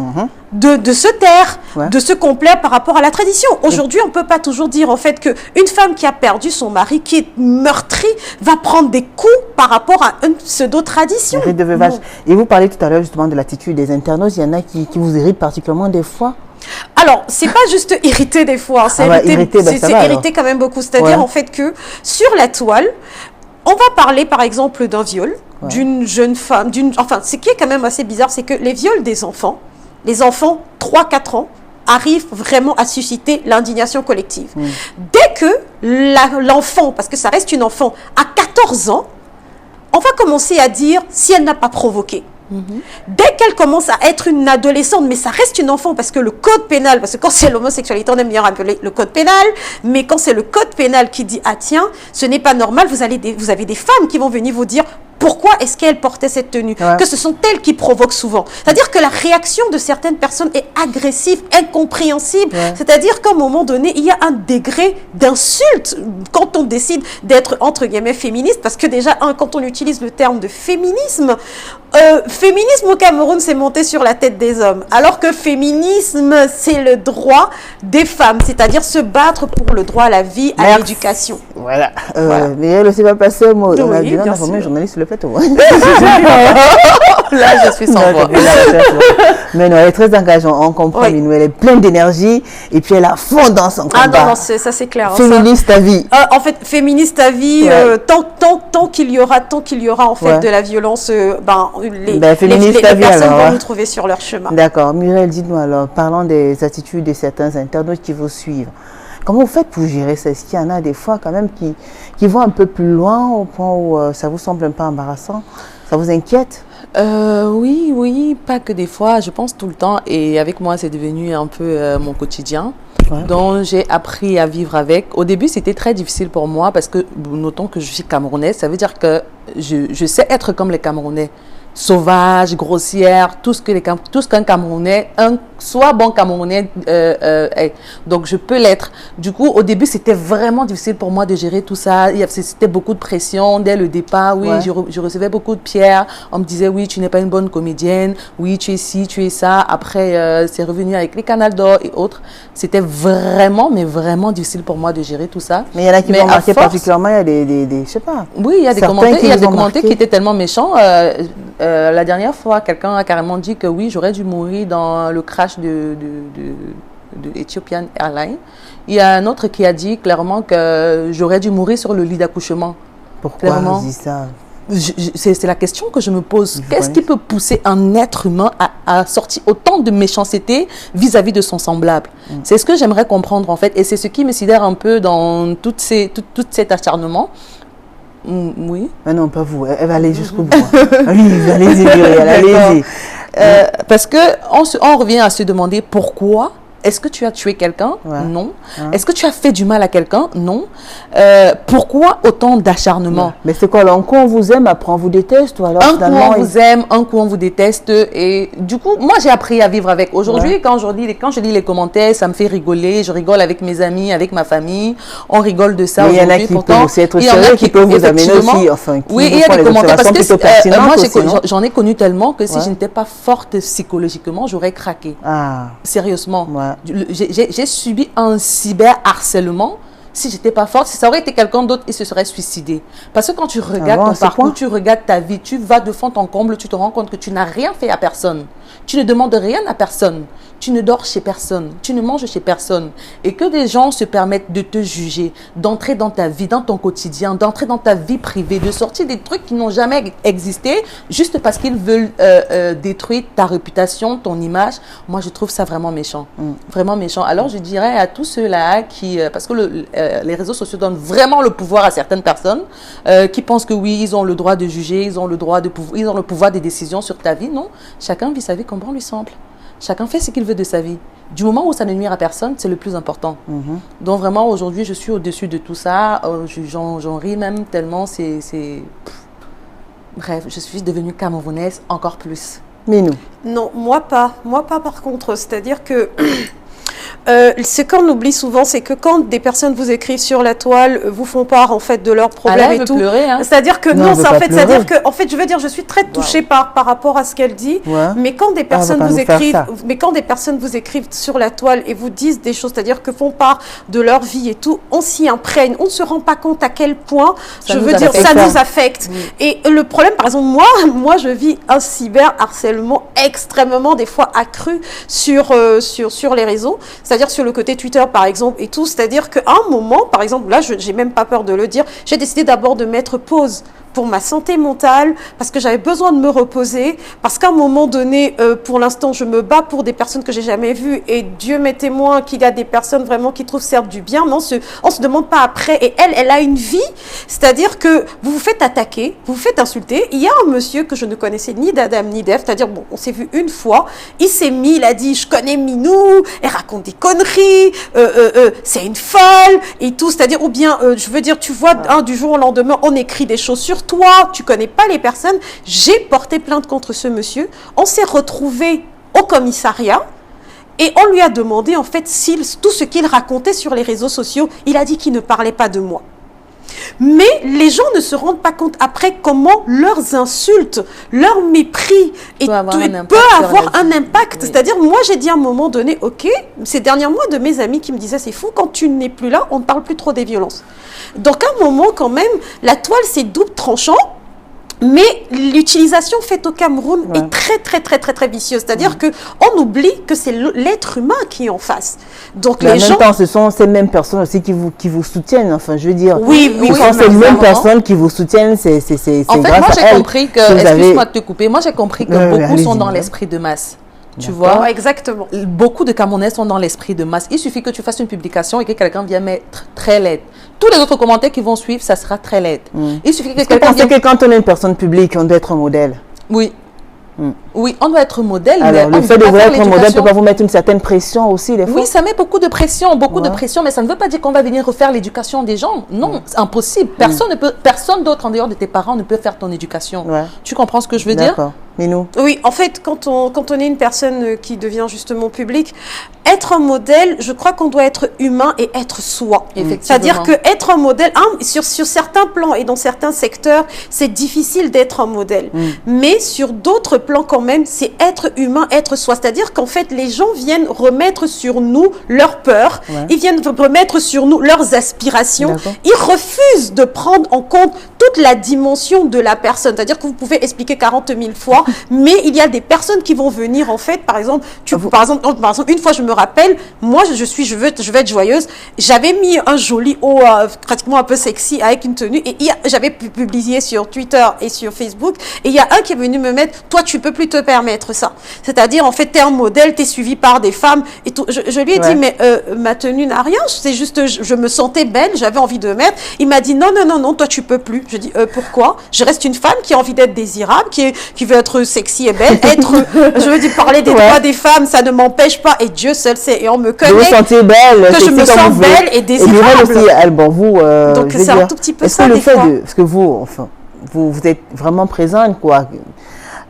de se taire, Ouais. de se complaire par rapport à la tradition. Aujourd'hui, on ne peut pas toujours dire en fait qu'une femme qui a perdu son mari, qui est meurtrie, va prendre des coups par rapport à une pseudo-tradition. Rite de veuvage. Non. Et vous parlez tout à l'heure justement de l'attitude des internautes. Il y en a qui vous irritent particulièrement des fois. Alors, c'est pas juste irrité des fois, hein, c'est Ah bah, irrité, irrité, bah, ça c'est va, irrité quand même beaucoup. C'est-à-dire Ouais. en fait que sur la toile, on va parler par exemple d'un viol d'une jeune femme, enfin, ce qui est quand même assez bizarre, c'est que les viols des enfants, les enfants 3-4 ans, arrivent vraiment à susciter l'indignation collective. Dès que l'enfant, parce que ça reste une enfant, à 14 ans, on va commencer à dire si elle n'a pas provoqué. Dès qu'elle commence à être une adolescente, mais ça reste une enfant parce que le code pénal, parce que quand c'est l'homosexualité, on aime bien rappeler le code pénal, mais quand c'est le code pénal qui dit, ah tiens, ce n'est pas normal, vous avez des femmes qui vont venir vous dire, pourquoi est-ce qu'elle portait cette tenue? Ouais. Que ce sont elles qui provoquent souvent. C'est-à-dire que la réaction de certaines personnes est agressive, incompréhensible. Ouais. C'est-à-dire qu'à un moment donné, il y a un degré d'insulte quand on décide d'être, entre guillemets, féministe. Parce que déjà, quand on utilise le terme de féminisme, féminisme au Cameroun, c'est monter sur la tête des hommes. Alors que féminisme, c'est le droit des femmes. C'est-à-dire se battre pour le droit à la vie, à Merci. l'éducation. Voilà. Voilà. Mais elle aussi va passer un mot. On a Oui, bien bien informé sûr. le journaliste sur le plateau. Là, je suis sans Non, voix. je fais la recherche, ouais. Mais non, elle est très engageante. On comprend, Oui. Minou. Elle est pleine d'énergie et puis elle a fond dans son combat. Ah non, non, ça c'est clair. hein, ça. Féministe à vie. En fait, féministe à vie, Ouais. tant qu'il y aura en fait Ouais. de la violence, féministe à les vie, personnes alors, vont hein. nous trouver sur leur chemin. D'accord. Muriel, dites-nous alors, parlons des attitudes de certains internautes qui vous suivent. Comment vous faites pour gérer ça? Est-ce qu'il y en a des fois quand même qui vont un peu plus loin au point où ça vous semble un peu embarrassant? Ça vous inquiète? Oui, pas que des fois, je pense tout le temps. Et avec moi, c'est devenu un peu mon quotidien. Ouais. Donc, j'ai appris à vivre avec. Au début, c'était très difficile pour moi parce que, notons que je suis camerounaise, ça veut dire que je sais être comme les Camerounais. Sauvage, grossière, tout ce qu'un Camerounais, soit bon Camerounais est. Donc, je peux l'être. Du coup, au début, c'était vraiment difficile pour moi de gérer tout ça. C'était beaucoup de pression dès le départ. Oui, Ouais. je recevais beaucoup de pierres. On me disait, oui, tu n'es pas une bonne comédienne. Oui, tu es ci, tu es ça. Après, c'est revenu avec les Canals d'Or et autres. C'était vraiment, mais vraiment difficile pour moi de gérer tout ça. Mais il y en a qui Mais vont à marquer force- particulièrement, il y a des je sais pas. Oui, il y a des Certains commentaires, qui il y a vous des ont commentaires marqué. qui étaient tellement méchants. La dernière fois, quelqu'un a carrément dit que oui, j'aurais dû mourir dans le crash de Ethiopian Airlines. Il y a un autre qui a dit clairement que j'aurais dû mourir sur le lit d'accouchement. Pourquoi Clairement. on dit ça? C'est la question que je me pose. Vous Qu'est-ce qui peut pousser un être humain à sortir autant de méchanceté vis-à-vis de son semblable? C'est ce que j'aimerais comprendre en fait. Et c'est ce qui me sidère un peu dans tout cet acharnement. Oui. Mais non, pas vous. Elle va aller jusqu'au bout. Allez-y, Muriel, allez-y. Parce que on revient à se demander pourquoi. Est-ce que tu as tué quelqu'un? Ouais. Non. Ouais. Est-ce que tu as fait du mal à quelqu'un? Non. Pourquoi autant d'acharnement? Mais c'est quoi, là, un coup on vous aime, après on vous déteste ou alors Un coup finalement, on vous aime, un coup on vous déteste. Et du coup, moi j'ai appris à vivre avec. Aujourd'hui, Ouais. quand je lis les commentaires, ça me fait rigoler. Je rigole avec mes amis, avec ma famille. On rigole de ça Mais il y en a aujourd'hui. qui Pourtant, peuvent aussi être il y en a sérieux, qui peuvent vous amener effectivement, aussi, enfin, qui oui, vous il y a font des des commentaires parce observations que plutôt pertinentes moi aussi, non? j'en ai connu tellement que si Ouais. je n'étais pas forte psychologiquement, j'aurais craqué. Ah, Sérieusement. ouais. J'ai subi un cyberharcèlement. Si j'étais pas forte, si ça aurait été quelqu'un d'autre, il se serait suicidé. Parce que quand tu regardes bon, ton à ce parcours, point? tu regardes ta vie, tu vas de fond en comble, tu te rends compte que tu n'as rien fait à personne. Tu ne demandes rien à personne. Tu ne dors chez personne. Tu ne manges chez personne. Et que des gens se permettent de te juger, d'entrer dans ta vie, dans ton quotidien, d'entrer dans ta vie privée, de sortir des trucs qui n'ont jamais existé, juste parce qu'ils veulent détruire ta réputation, ton image. Moi, je trouve ça vraiment méchant. Vraiment méchant. Alors, je dirais à tous ceux-là qui... parce que les réseaux sociaux donnent vraiment le pouvoir à certaines personnes qui pensent que oui, ils ont le droit de juger, ils ont le pouvoir des décisions sur ta vie. Non, chacun vit sa vie comme bon lui semble. Chacun fait ce qu'il veut de sa vie. Du moment où ça ne nuit à personne, c'est le plus important. Donc vraiment, aujourd'hui, je suis au-dessus de tout ça. J'en ris même tellement, Bref, je suis devenue camerounaise encore plus. Mais nous? Non, moi pas. Moi pas par contre. C'est-à-dire que ce qu'on oublie souvent, c'est que quand des personnes vous écrivent sur la toile, vous font part en fait de leurs problèmes et tout. Pleurer, hein. C'est-à-dire que non, ça en fait, c'est-à-dire que en fait, je veux dire, je suis très touchée par rapport à ce qu'elle dit. Ouais. Mais quand des personnes va pas vous nous faire écrivent, ça. mais quand des personnes vous écrivent sur la toile et vous disent des choses, c'est-à-dire que font part de leur vie et tout, on s'y imprègne, on ne se rend pas compte à quel point, Ça je nous veux dire, affecte. ça nous affecte. Et le problème, par exemple, moi, je vis un cyberharcèlement extrêmement des fois accru sur les réseaux, c'est-à-dire sur le côté Twitter par exemple et tout, c'est-à-dire qu'à un moment, par exemple, là, j'ai même pas peur de le dire, j'ai décidé d'abord de mettre pause pour ma santé mentale, parce que j'avais besoin de me reposer, parce qu'à un moment donné, pour l'instant, je me bats pour des personnes que j'ai jamais vues, et Dieu m'est témoin qu'il y a des personnes vraiment qui trouvent certes du bien, mais on se demande pas après, et elle a une vie, c'est-à-dire que vous vous faites attaquer, vous vous faites insulter. Il y a un monsieur que je ne connaissais ni d'Adam ni d'Ève, c'est-à-dire, bon, on s'est vu une fois, il a dit, je connais Minou, elle raconte des conneries, c'est une folle, et tout, c'est-à-dire, ou bien, je veux dire, tu vois, du jour au lendemain, on écrit des choses sur toi, tu connais pas les personnes. J'ai porté plainte contre ce monsieur. On s'est retrouvés au commissariat et on lui a demandé en fait tout ce qu'il racontait sur les réseaux sociaux. Il a dit qu'il ne parlait pas de moi. Mais les gens ne se rendent pas compte après comment leurs insultes, leur mépris peut avoir un impact. Oui. C'est-à-dire, moi, j'ai dit à un moment donné, ok, ces derniers mois de mes amis qui me disaient, c'est fou, quand tu n'es plus là, on ne parle plus trop des violences. Donc, à un moment, quand même, la toile, c'est double tranchant. Mais l'utilisation faite au Cameroun est très, très, très, très, très vicieuse. C'est-à-dire qu'on oublie que c'est l'être humain qui est en face. Donc, Mais les en gens... même temps, ce sont ces mêmes personnes aussi qui vous soutiennent. Enfin, je veux dire, Oui, ce sont ces mêmes personnes qui vous soutiennent. C'est en fait, grâce moi, à j'ai elles compris que, vous avez- excuse-moi de te couper, moi, j'ai compris que beaucoup allez-y, sont dans madame. l'esprit de masse. Tu D'accord. vois, Ouais, exactement. beaucoup de Camerounais sont dans l'esprit de masse. Il suffit que tu fasses une publication et que quelqu'un vienne mettre très laide. Tous les autres commentaires qui vont suivre, ça sera très laide. Il suffit que Est-ce que vous quelqu'un pensez vienne... que quand on est une personne publique, on doit être un modèle? Oui. Oui, on doit être modèle. Alors, mais le on fait ne de peut pas vouloir faire être un modèle l'éducation. peut pas vous mettre une certaine pression aussi, des fois? Oui, ça met beaucoup de pression, mais ça ne veut pas dire qu'on va venir refaire l'éducation des gens. Non, c'est impossible. Personne d'autre en dehors de tes parents ne peut faire ton éducation. Ouais. Tu comprends ce que je veux dire? D'accord. Minou? Oui, en fait, quand on est une personne qui devient justement publique, être un modèle, je crois qu'on doit être humain et être soi. Effectivement. C'est-à-dire que être un modèle, sur certains plans et dans certains secteurs, c'est difficile d'être un modèle. Mais sur d'autres plans quand même, c'est être humain, être soi. C'est-à-dire qu'en fait, les gens viennent remettre sur nous leurs peurs, ils viennent remettre sur nous leurs aspirations. D'accord. Ils refusent de prendre en compte toute la dimension de la personne. C'est-à-dire que vous pouvez expliquer 40 000 fois, mais il y a des personnes qui vont venir, en fait, par exemple, par exemple, une fois, je me rappelle, moi, je veux être joyeuse. J'avais mis un joli haut, pratiquement un peu sexy, avec une tenue, et j'avais publié sur Twitter et sur Facebook, et il y a un qui est venu me mettre, toi, tu peux plus te permettre ça. C'est-à-dire, en fait, t'es un modèle, t'es suivi par des femmes, et tout. Je lui ai dit, mais ma tenue n'a rien, c'est juste, je me sentais belle, j'avais envie de mettre. Il m'a dit, non, toi, tu peux plus. Je dis, pourquoi? Je reste une femme qui a envie d'être désirable, qui veut être sexy et belle, je veux dire, parler des droits des femmes, ça ne m'empêche pas, et Dieu seul sait, et on me connaît. De vous sentir belle, que je me sens belle et désirable. Et aussi, elle, bon, vous, donc je veux c'est dire, un tout petit peu est-ce ça que le des fait fois. parce que vous, enfin, vous êtes vraiment présente, quoi,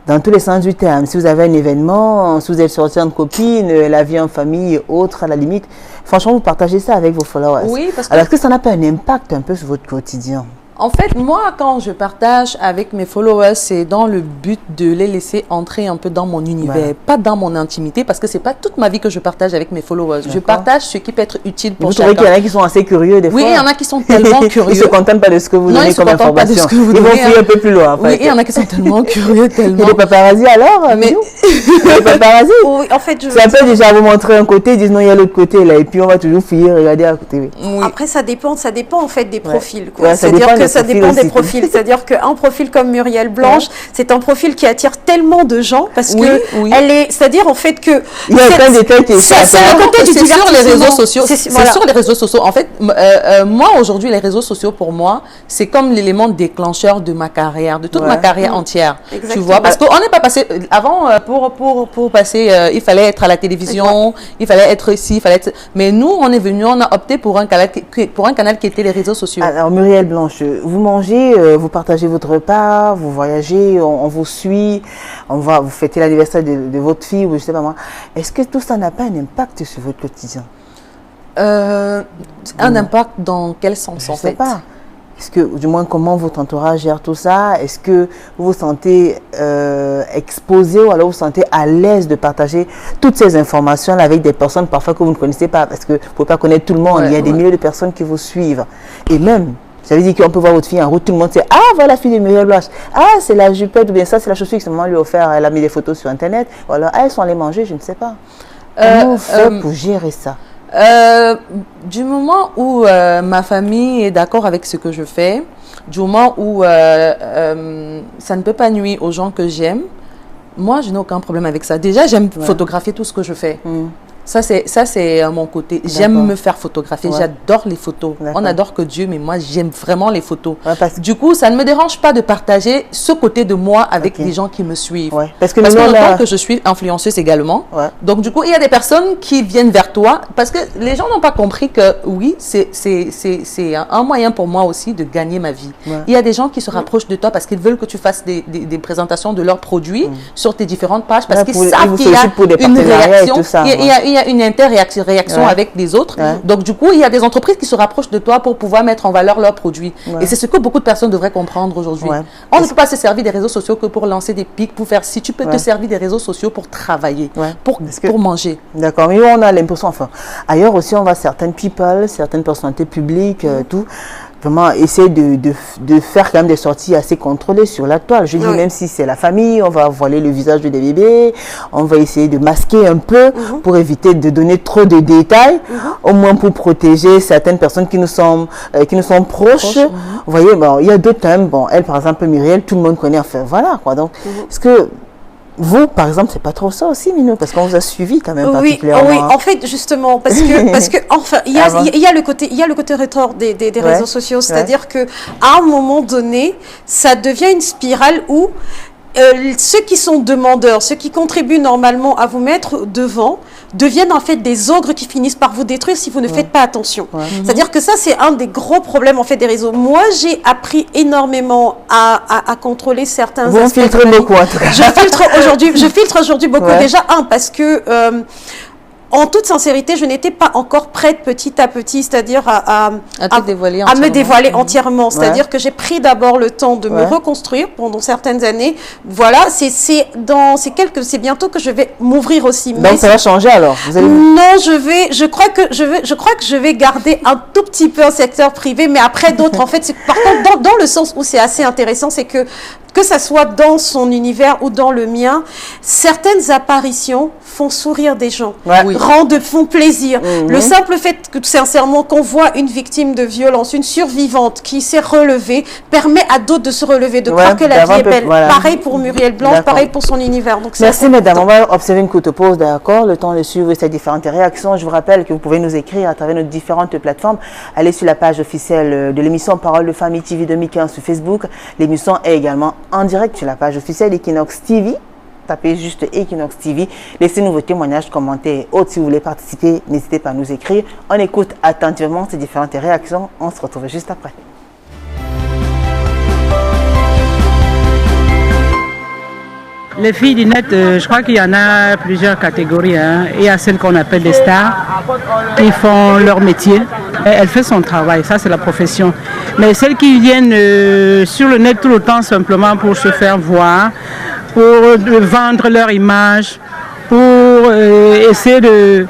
dans tous les sens du terme. Si vous avez un événement, si vous êtes sorti en copine, la vie en famille, autre, à la limite, franchement, vous partagez ça avec vos followers. Oui, parce que... Alors, est-ce que ça n'a pas un impact un peu sur votre quotidien? En fait, moi, quand je partage avec mes followers, c'est dans le but de les laisser entrer un peu dans mon univers, pas dans mon intimité, parce que c'est pas toute ma vie que je partage avec mes followers. Je partage ce qui peut être utile pour vous chacun. trouvez qu'il y en a qui sont assez curieux des fois? Oui, il y en a qui sont tellement curieux. Ils se contentent pas de ce que vous Non, donnez ils se comme contentent pas de information. ce que vous Ils vont donnez, fouiller hein. un peu plus loin. Oui, il y en a qui sont tellement curieux, Il y tellement. a des paparazzis alors, Mais- Minou? Il y a des paparazzis? Oui, en fait, je C'est un peu déjà vous montrer un côté, ils disent non, il y a l'autre côté là, et puis on va toujours fouiller, regarder à côté. Oui. Après, ça dépend en fait des profils. Ouais, ça C'est-à-dire dépend que des ça profils dépend des aussi. profils. C'est-à-dire qu'un profil comme Muriel Blanche, c'est un profil qui attire tellement de gens parce Oui, que oui. elle est, c'est-à-dire en fait que Il y a plein de détails qui c'est le côté du C'est sur les divertissement. réseaux sociaux. C'est Voilà. sur les réseaux sociaux. En fait, moi aujourd'hui, les réseaux sociaux pour moi, c'est comme l'élément déclencheur de ma carrière, de toute ma carrière entière. Exactement. Tu vois, parce qu'on n'est pas passé avant pour passer, il fallait être à la télévision, il fallait être ici, il fallait être. Mais nous, on est venu, on a opté pour un canal qui était les réseaux sociaux. Alors, Muriel Blanche, vous mangez, vous partagez votre repas, vous voyagez, on vous suit, vous fêtez l'anniversaire de votre fille, ou je sais pas moi. Est-ce que tout ça n'a pas un impact sur votre quotidien? Un impact dans quel sens Je en ne sais fait? pas. Est-ce que, du moins, comment votre entourage gère tout ça? Est-ce que vous vous sentez exposé ou alors vous vous sentez à l'aise de partager toutes ces informations avec des personnes parfois que vous ne connaissez pas? Parce que vous ne pouvez pas connaître tout le monde. Il y a des milliers de personnes qui vous suivent. Et même, ça veut dire qu'on peut voir votre fille en route, tout le monde sait, ah, voilà la fille de Muriel Blanche. Ah, c'est la jupette ou bien ça, c'est la chaussure que sa maman lui a offert. Elle a mis des photos sur Internet. Ou alors, ah, elles sont allées manger, je ne sais pas. Comment vous faites pour gérer ça? Du moment où ma famille est d'accord avec ce que je fais, du moment où ça ne peut pas nuire aux gens que j'aime, moi, je n'ai aucun problème avec ça. Déjà, j'aime photographier tout ce que je fais. Ça, c'est mon côté. J'aime me faire photographier. J'adore les photos. On adore que Dieu, mais moi, j'aime vraiment les photos. Du coup, ça ne me dérange pas de partager ce côté de moi avec les gens qui me suivent. Parce que que je suis influenceuse également. Donc, du coup, il y a des personnes qui viennent vers toi parce que les gens n'ont pas compris que, oui, c'est un moyen pour moi aussi de gagner ma vie. Il y a des gens qui se rapprochent de toi parce qu'ils veulent que tu fasses des présentations de leurs produits sur tes différentes pages parce qu'ils savent qu'il y a une réaction. Il y a une interréaction avec les autres. Donc, du coup, il y a des entreprises qui se rapprochent de toi pour pouvoir mettre en valeur leurs produits. Et c'est ce que beaucoup de personnes devraient comprendre aujourd'hui. On ne peut pas se servir des réseaux sociaux que pour lancer des pics, pour faire si tu peux te servir des réseaux sociaux pour travailler, pour manger. D'accord, mais on a l'impression, enfin, ailleurs aussi, on voit certaines people, certaines personnalités publiques, tout. Vraiment essayer de faire quand même des sorties assez contrôlées sur la toile. Je dis même si c'est la famille, on va voiler le visage des bébés, on va essayer de masquer un peu pour éviter de donner trop de détails, au moins pour protéger certaines personnes qui nous sont proches. Vous voyez, bon, il y a d'autres quand même, bon, elle par exemple, Muriel, tout le monde connaît, enfin voilà quoi. Donc, est-ce que vous, par exemple, c'est pas trop ça aussi, Minou, parce qu'on vous a suivi quand même particulièrement. Oui, en fait, justement, parce que enfin, il y a le côté rétro des réseaux sociaux, c'est-à-dire que à un moment donné, ça devient une spirale où ceux qui sont demandeurs, ceux qui contribuent normalement à vous mettre devant, deviennent en fait des ogres qui finissent par vous détruire si vous ne faites pas attention. C'est-à-dire que ça, c'est un des gros problèmes en fait des réseaux. Moi, j'ai appris énormément à contrôler certains aspects. Vous filtrez beaucoup en tout cas. Je filtre aujourd'hui beaucoup. Déjà, parce que en toute sincérité, je n'étais pas encore prête petit à petit, c'est-à-dire à me dévoiler entièrement. C'est-à-dire que j'ai pris d'abord le temps de me reconstruire pendant certaines années. Voilà, c'est bientôt que je vais m'ouvrir aussi. Donc ça va changer alors. Non, je crois que je vais garder un tout petit peu un secteur privé, mais après d'autres. En fait, par contre, dans le sens où c'est assez intéressant, c'est que ça soit dans son univers ou dans le mien, certaines apparitions font sourire des gens, font plaisir. Le simple fait que, sincèrement, qu'on voit une victime de violence, une survivante qui s'est relevée, permet à d'autres de se relever, de croire que la vie est belle. Pareil pour Muriel Blanche, pareil pour son univers. Donc, merci mesdames, on va observer une courte pause, d'accord, le temps de suivre ces différentes réactions. Je vous rappelle que vous pouvez nous écrire à travers nos différentes plateformes. Allez sur la page officielle de l'émission Parole de Famille TV 2015 sur Facebook. L'émission est également en direct sur la page officielle Equinox TV. Tapez juste Equinox TV. Laissez-nous vos témoignages, commentaires et autres. Si vous voulez participer, n'hésitez pas à nous écrire. On écoute attentivement ces différentes réactions. On se retrouve juste après. Les filles du net, je crois qu'il y en a plusieurs catégories. Il y a celles qu'on appelle des stars qui font leur métier. Elle fait son travail, ça c'est la profession. Mais celles qui viennent sur le net tout le temps simplement pour se faire voir, pour vendre leur image, pour essayer de...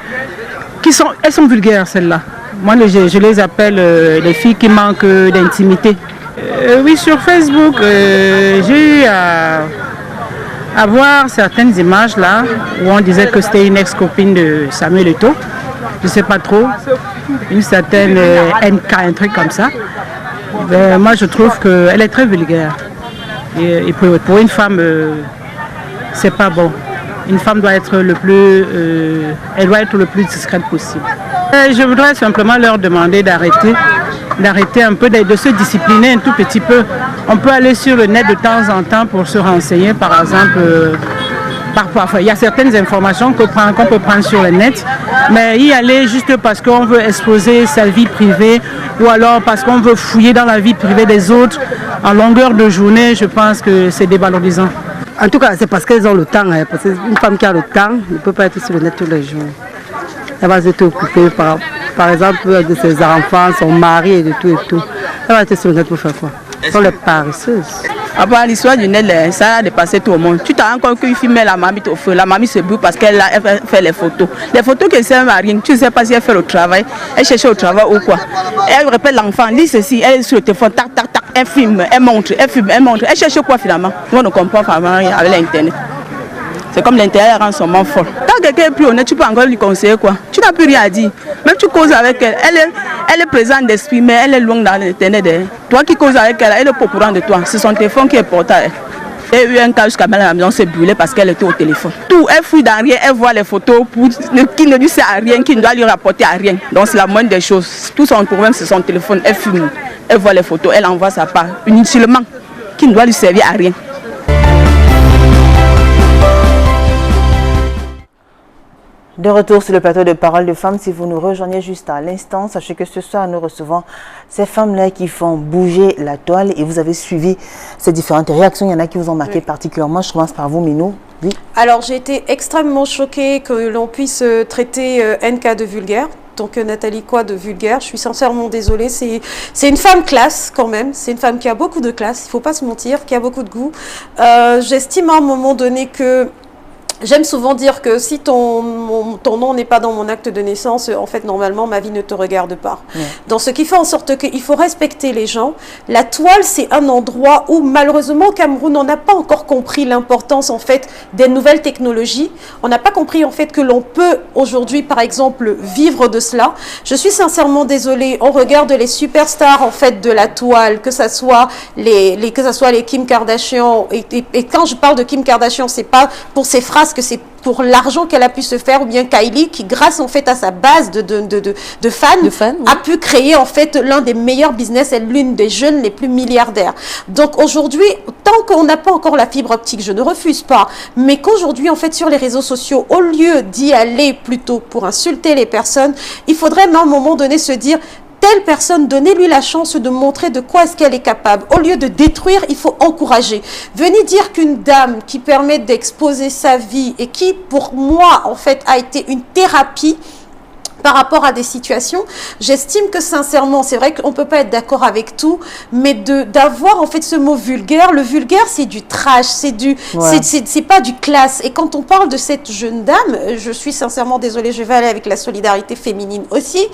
Elles sont vulgaires celles-là. Moi je les appelle les filles qui manquent d'intimité. Oui, sur Facebook, j'ai eu à voir certaines images là où on disait que c'était une ex-copine de Samuel Eto'o, je ne sais pas trop, une certaine NK, un truc comme ça. Moi, je trouve qu'elle est très vulgaire. Et pour une femme, c'est pas bon. Une femme doit être elle doit être le plus discrète possible. Je voudrais simplement leur demander d'arrêter un peu, de se discipliner un tout petit peu. On peut aller sur le net de temps en temps pour se renseigner, par exemple. Parfois, il y a certaines informations qu'on peut prendre sur le net, mais y aller juste parce qu'on veut exposer sa vie privée ou alors parce qu'on veut fouiller dans la vie privée des autres en longueur de journée, je pense que c'est dévalorisant. En tout cas, c'est parce qu'elles ont le temps. Parce qu'une femme qui a le temps ne peut pas être sur le net tous les jours. Elle va être occupée par exemple de ses enfants, son mari et de tout et tout. Elle va être sur le net pour faire quoi? Ce sont les paresseuses. Après l'histoire du net, ça a dépassé tout le monde. Tu te rends compte qu'une fille met la mamie au feu. La mamie se brûle parce qu'elle fait les photos. Les photos qui ne servent à rien. Tu ne sais pas si elle fait le travail. Elle cherche au travail ou quoi. Elle répète l'enfant, dit ceci, elle est sur le téléphone, tac, tac, tac, elle filme, elle montre, elle filme, elle montre. Elle cherche quoi finalement? On ne comprend vraiment rien avec l'Internet. C'est comme l'Internet rend son monde folle. Quand quelqu'un est plus honnête, tu peux encore lui conseiller quoi? Tu n'as plus rien à dire. Même tu causes avec elle, elle est présente d'esprit, mais elle est loin dans l'Internet. Toi qui causes avec elle, elle est pas au courant de toi. C'est son téléphone qui est porté. Elle a eu un cas jusqu'à maintenant, la maison s'est brûlée parce qu'elle était au téléphone. Tout, elle fouille dans rien, elle voit les photos qui ne lui sert à rien, qui ne doit lui rapporter à rien. Donc c'est la moindre des choses. Tout son problème, c'est son téléphone. Elle filme, elle voit les photos, elle envoie sa part, inutilement, qui ne doit lui servir à rien. De retour sur le plateau de Parole de Femmes, si vous nous rejoignez juste à l'instant, sachez que ce soir nous recevons ces femmes-là qui font bouger la toile et vous avez suivi ces différentes réactions. Il y en a qui vous ont marqué particulièrement. Je commence par vous, Minou. Oui. Alors j'ai été extrêmement choquée que l'on puisse traiter NK de vulgaire. Donc Nathalie quoi de vulgaire, je suis sincèrement désolée, c'est une femme classe quand même, c'est une femme qui a beaucoup de classe, il ne faut pas se mentir, qui a beaucoup de goût. J'estime à un moment donné que j'aime souvent dire que si ton nom n'est pas dans mon acte de naissance, en fait, normalement, ma vie ne te regarde pas. Ouais. Donc, ce qui fait en sorte qu'il faut respecter les gens. La toile, c'est un endroit où, malheureusement, au Cameroun, on n'a pas encore compris l'importance, en fait, des nouvelles technologies. On n'a pas compris, en fait, que l'on peut, aujourd'hui, par exemple, vivre de cela. Je suis sincèrement désolée. On regarde les superstars, en fait, de la toile, que ça soit les Kim Kardashian. Et quand je parle de Kim Kardashian, c'est pas pour ses phrases que c'est pour l'argent qu'elle a pu se faire, ou bien Kylie qui, grâce en fait à sa base de fans, a pu créer en fait l'un des meilleurs business et l'une des jeunes les plus milliardaires. Donc aujourd'hui, tant qu'on n'a pas encore la fibre optique, je ne refuse pas, mais qu'aujourd'hui en fait sur les réseaux sociaux, au lieu d'y aller plutôt pour insulter les personnes, il faudrait à un moment donné se dire: telle personne, donnez-lui la chance de montrer de quoi est-ce qu'elle est capable. Au lieu de détruire, il faut encourager. Venez dire qu'une dame qui permet d'exposer sa vie et qui, pour moi, en fait, a été une thérapie par rapport à des situations, j'estime que sincèrement, c'est vrai qu'on ne peut pas être d'accord avec tout, mais d'avoir en fait ce mot vulgaire, le vulgaire c'est du trash, c'est pas du classe. Et quand on parle de cette jeune dame, je suis sincèrement désolée, je vais aller avec la solidarité féminine aussi,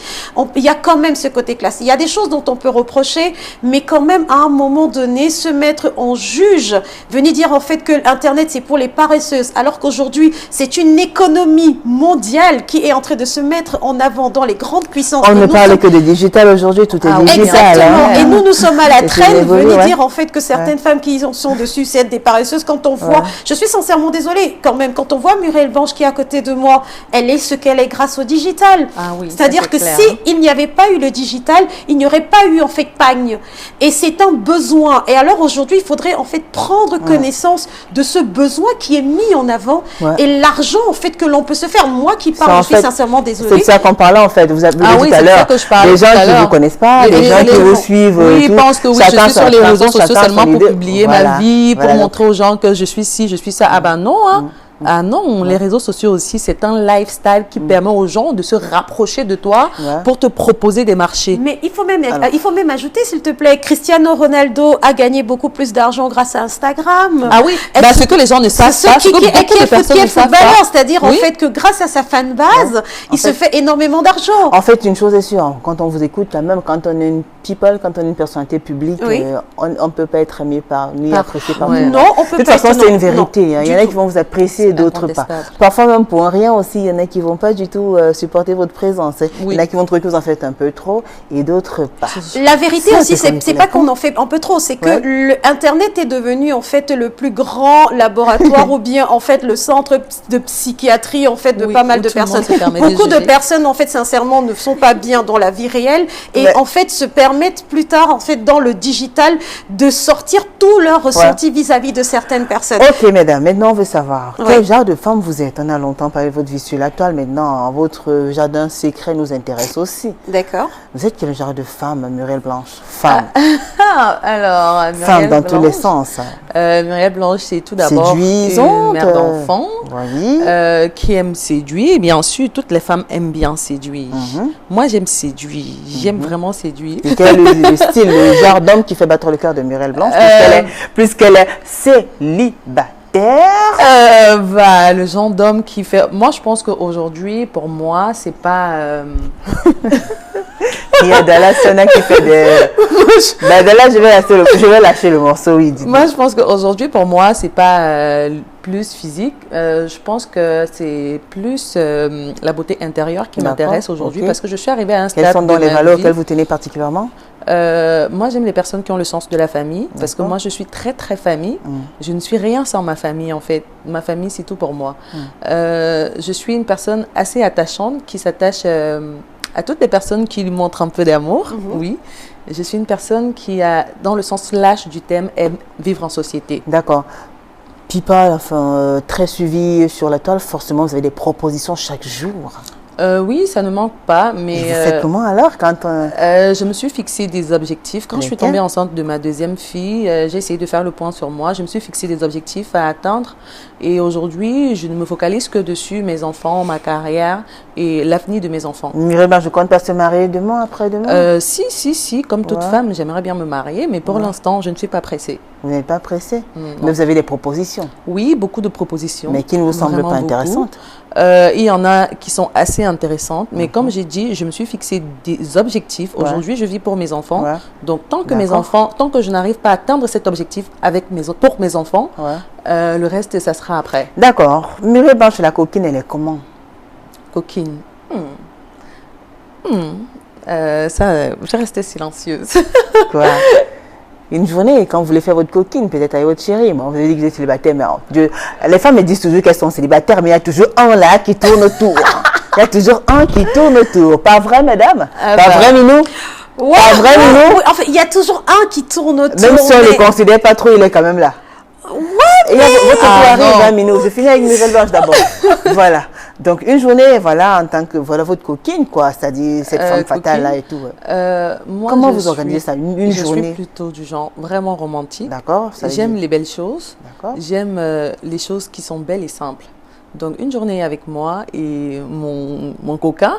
il y a quand même ce côté classe. Il y a des choses dont on peut reprocher, mais quand même à un moment donné, se mettre en juge, venir dire en fait que l'Internet c'est pour les paresseuses, alors qu'aujourd'hui c'est une économie mondiale qui est en train de se mettre en avant dans les grandes puissances. On ne parle que de digital aujourd'hui, tout est digital. Exactement. Et nous sommes à la traîne. Venez dire en fait que certaines femmes qui sont dessus, c'est des paresseuses. Quand on voit, je suis sincèrement désolée quand même, quand on voit Muriel Banche qui est à côté de moi, elle est ce qu'elle est grâce au digital. C'est-à-dire que s'il n'y avait pas eu le digital, il n'y aurait pas eu en fait Pagne. Et c'est un besoin. Et alors aujourd'hui, il faudrait en fait prendre connaissance de ce besoin qui est mis en avant et l'argent en fait que l'on peut se faire. Moi qui parle, je suis sincèrement désolée. En parlant en fait, vous avez dit tout à l'heure, les gens qui ne vous connaissent pas, les gens qui vous suivent. Oui, ils pensent que oui, je suis sur les réseaux sociaux seulement pour publier ma vie, pour montrer aux gens que je suis ci, je suis ça. Ah ben non, hein. Ah non, les réseaux sociaux aussi, c'est un lifestyle qui permet aux gens de se rapprocher de toi pour te proposer des marchés. Mais il faut même ajouter, s'il te plaît, Cristiano Ronaldo a gagné beaucoup plus d'argent grâce à Instagram. Ah oui, ce que les gens ne savent pas, ce qui est footballeur, c'est-à-dire en fait que grâce à sa fanbase, il se fait énormément d'argent. En fait, une chose est sûre, quand on vous écoute, même quand on est une people, quand on est une personnalité publique, Oui. On ne peut pas être aimé ni Par- apprécié par ouais. tout le monde. Non, on peut De toute pas façon, être- c'est non, une vérité. hein. Il y en a du qui vont vous apprécier et C'est d'autres pas. incontestable. Parfois, même pour rien aussi, il y en a qui vont pas du tout supporter votre présence. hein. Oui. Il y en a qui vont trouver que vous en faites un peu trop et d'autres pas. La vérité Ça, aussi, c'est comme c'est une pas qu'on en fait un peu trop, c'est que Ouais. Internet est devenu en fait le plus grand laboratoire ou bien en fait le centre de psychiatrie en fait de Oui, pas mal où de tout le monde personnes. se permet de Beaucoup de juger. personnes en fait sincèrement ne sont pas bien dans la vie réelle et Ouais. en fait se permettent plus tard en fait dans le digital de sortir tout leur ressenti vis-à-vis de certaines personnes. Ok, mesdames, maintenant on veut savoir Ouais. quel genre de femme vous êtes. On a longtemps parlé de votre vie sur la toile. Maintenant, votre jardin secret nous intéresse aussi. D'accord. Vous êtes quel genre de femme, Muriel Blanche? Femme. Alors, Femme Muriel dans tous les Blanche. sens. Muriel Blanche, c'est tout d'abord une Séduisante. mère d'enfant Oui. qui aime séduire. Et bien sûr, toutes les femmes aiment bien séduire. Mhm. Moi, j'aime séduire. J'aime vraiment séduire. Et quel est le style, le genre d'homme qui fait battre le cœur de Muriel Blanche puisqu'elle est célibataire? Le genre d'homme qui fait. Moi, je pense qu'aujourd'hui, pour moi, c'est pas. Il y a Dalla Sona qui fait des... Bah, Dalla, je vais lâcher le morceau, oui. dites-moi. Moi, je pense qu'aujourd'hui, pour moi, c'est pas plus physique. Je pense que c'est plus la beauté intérieure qui D'accord, m'intéresse aujourd'hui ok. parce que je suis arrivée à un stade Quelles sont dans de les ma valeurs vie. auxquelles vous tenez particulièrement? Moi, j'aime les personnes qui ont le sens de la famille parce que D'accord. moi, je suis très, très famille. Je ne suis rien sans ma famille, en fait. Ma famille, c'est tout pour moi. Je suis une personne assez attachante qui s'attache à toutes les personnes qui lui montrent un peu d'amour. Oui. Je suis une personne qui a, dans le sens lâche du thème, aime vivre en société. D'accord. People, enfin, très suivi sur la toile, forcément, vous avez des propositions chaque jour. Oui, ça ne manque pas, Et mais vous faites comment alors quand je me suis fixé des objectifs. Quand je suis Lesquels? tombée enceinte de ma deuxième fille, j'ai essayé de faire le point sur moi. Je me suis fixé des objectifs à atteindre. Et aujourd'hui, je ne me focalise que dessus, mes enfants, ma carrière et l'avenir de mes enfants. Muriel Blanche, je compte pas se marier demain, après-demain? Si, comme toute Ouais. femme, j'aimerais bien me marier, mais pour l'instant, je ne suis pas pressée. Vous n'êtes pas pressé? Non. Mais vous avez des propositions, Oui, beaucoup de propositions. mais qui ne vous semblent Vraiment pas beaucoup. intéressantes. Il y en a qui sont assez intéressantes, mais comme j'ai dit, je me suis fixé des objectifs. Ouais. Aujourd'hui, je vis pour mes enfants. Ouais. Donc, tant que mes D'accord. enfants, tant que je n'arrive pas à atteindre cet objectif pour mes enfants, Ouais. le reste, ça sera après. D'accord. Muriel Blanche, la coquine, elle est comment? Coquine. Je vais rester silencieuse. Quoi? Une journée, quand vous voulez faire votre coquine, peut-être avec votre chérie, bon, vous avez dit que vous êtes célibataire, mais Dieu, les femmes elles disent toujours qu'elles sont célibataires, mais il y a toujours un là qui tourne autour. Il y a toujours un qui tourne autour. Pas vrai, mesdames? Pas bah. vrai, Minou? Ouais, Pas vrai, Minou? oui, enfin, il y a toujours un qui tourne autour. Même si on ne mais- le considère pas trop, il est quand même là. Et là, votre tour arrive, non. hein, Minou. Je finis avec Muriel Blanche d'abord. Voilà. Donc, une journée, voilà, en tant que, voilà, votre coquine, quoi. C'est-à-dire, cette femme fatale, là, et tout. Moi, Comment je vous suis- organisez ça, une Je journée? suis plutôt du genre vraiment romantique. D'accord? Ça veut J'aime dire- les belles choses. D'accord. J'aime les choses qui sont belles et simples. Donc, une journée avec moi et mon coca,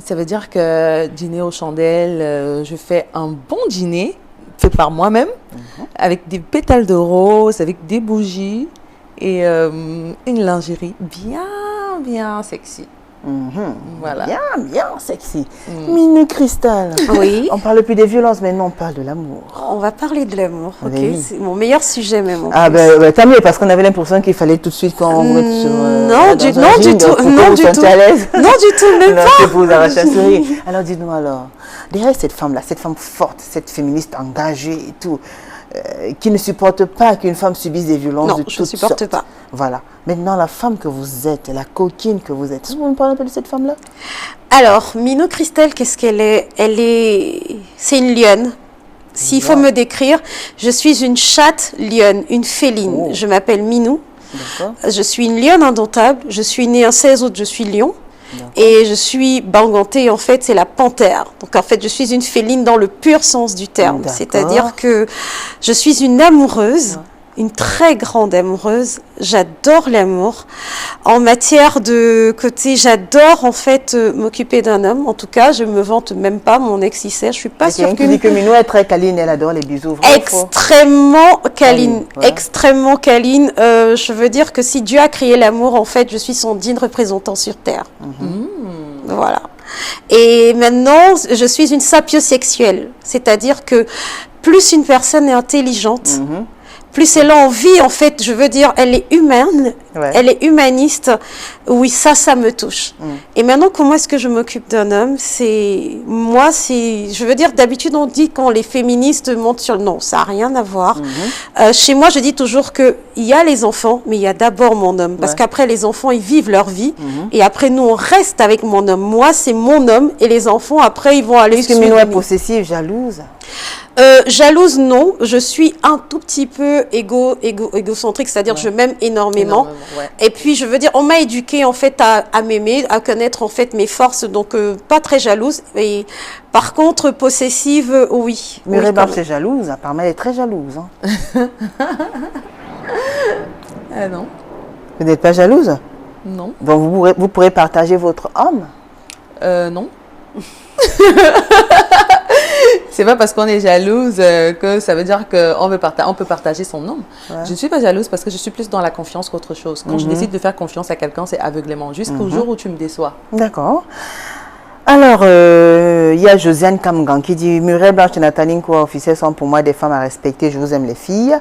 ça veut dire que dîner aux chandelles, je fais un bon dîner fait par moi-même, avec des pétales de rose, avec des bougies et une lingerie bien sexy. Voilà. Bien sexy. Minou Cristal. Oui. On parle plus des violences, maintenant on parle de l'amour. On va parler de l'amour, ok? Oui. C'est mon meilleur sujet même. en Ah plus. ben tant mieux, parce qu'on avait l'impression qu'il fallait tout de suite qu'on vous mette sur... Non, dans du- un non, du ring tout, pour que non, vous du sentiez tout. à l'aise. Non, du tout, même Non, pas. c'est pour vous arracher un sourire. Alors dites-nous alors, derrière cette femme-là, cette femme forte, cette féministe engagée et tout, qui ne supporte pas qu'une femme subisse des violences Non, de je ne toutes supporte sortes. pas. Voilà. Maintenant, la femme que vous êtes, la coquine que vous êtes, est-ce que vous me parlez un peu de cette femme-là? Alors, Minou Christelle, qu'est-ce qu'elle est? C'est une lionne. S'il faut me décrire, je suis une chatte lionne, une féline. Oh. Je m'appelle Minou. D'accord. Je suis une lionne indomptable. Je suis née un 16 août, je suis lion. Et je suis bangantée, en fait, c'est la panthère. Donc, en fait, je suis une féline dans le pur sens du terme. D'accord. C'est-à-dire que je suis une amoureuse, une très grande amoureuse. J'adore l'amour. En matière de côté, j'adore, en fait, m'occuper d'un homme. En tout cas, je me vante même pas. Mon ex y sait. Je suis pas Il y a sûre qui dit que Minou est très câline, elle adore les bisous. Vrai ou faux? extrêmement câline, Ouais. extrêmement câline. Je veux dire que si Dieu a créé l'amour, en fait, je suis son digne représentant sur terre. Voilà. Et maintenant, je suis une sapiosexuelle. C'est-à-dire que plus une personne est intelligente, plus elle a envie, en fait, je veux dire, elle est humaine, elle est humaniste. Oui, ça me touche. Et maintenant, comment est-ce que je m'occupe d'un homme? Je veux dire, d'habitude, on dit quand les féministes montent sur... Non, ça n'a rien à voir. Chez moi, je dis toujours qu'il y a les enfants, mais il y a d'abord mon homme. Parce qu'après, les enfants, ils vivent leur vie. Et après, nous, on reste avec mon homme. Moi, c'est mon homme. Et les enfants, après, ils vont aller... Est-ce que Minou est possessive, jalouse? Jalouse, non. Je suis un tout petit peu égocentrique, c'est-à-dire je m'aime énormément. Et puis, je veux dire, on m'a éduquée en fait à m'aimer, à connaître en fait mes forces, donc pas très jalouse. Et par contre, possessive, oui. Mireille Blanche est jalouse, apparemment elle est très jalouse. Hein. Non. Vous n'êtes pas jalouse? Non. Donc vous pourrez partager votre homme? Non. C'est pas parce qu'on est jalouse que ça veut dire qu'on peut partager son homme. Je ne suis pas jalouse parce que je suis plus dans la confiance qu'autre chose. Quand je décide de faire confiance à quelqu'un, c'est aveuglément, jusqu'au jour où tu me déçois. D'accord. Alors, il y a Josiane Kamgan qui dit « Mireille Blanche et Nathalie Nkoua officielles sont pour moi des femmes à respecter. Je vous aime les filles. »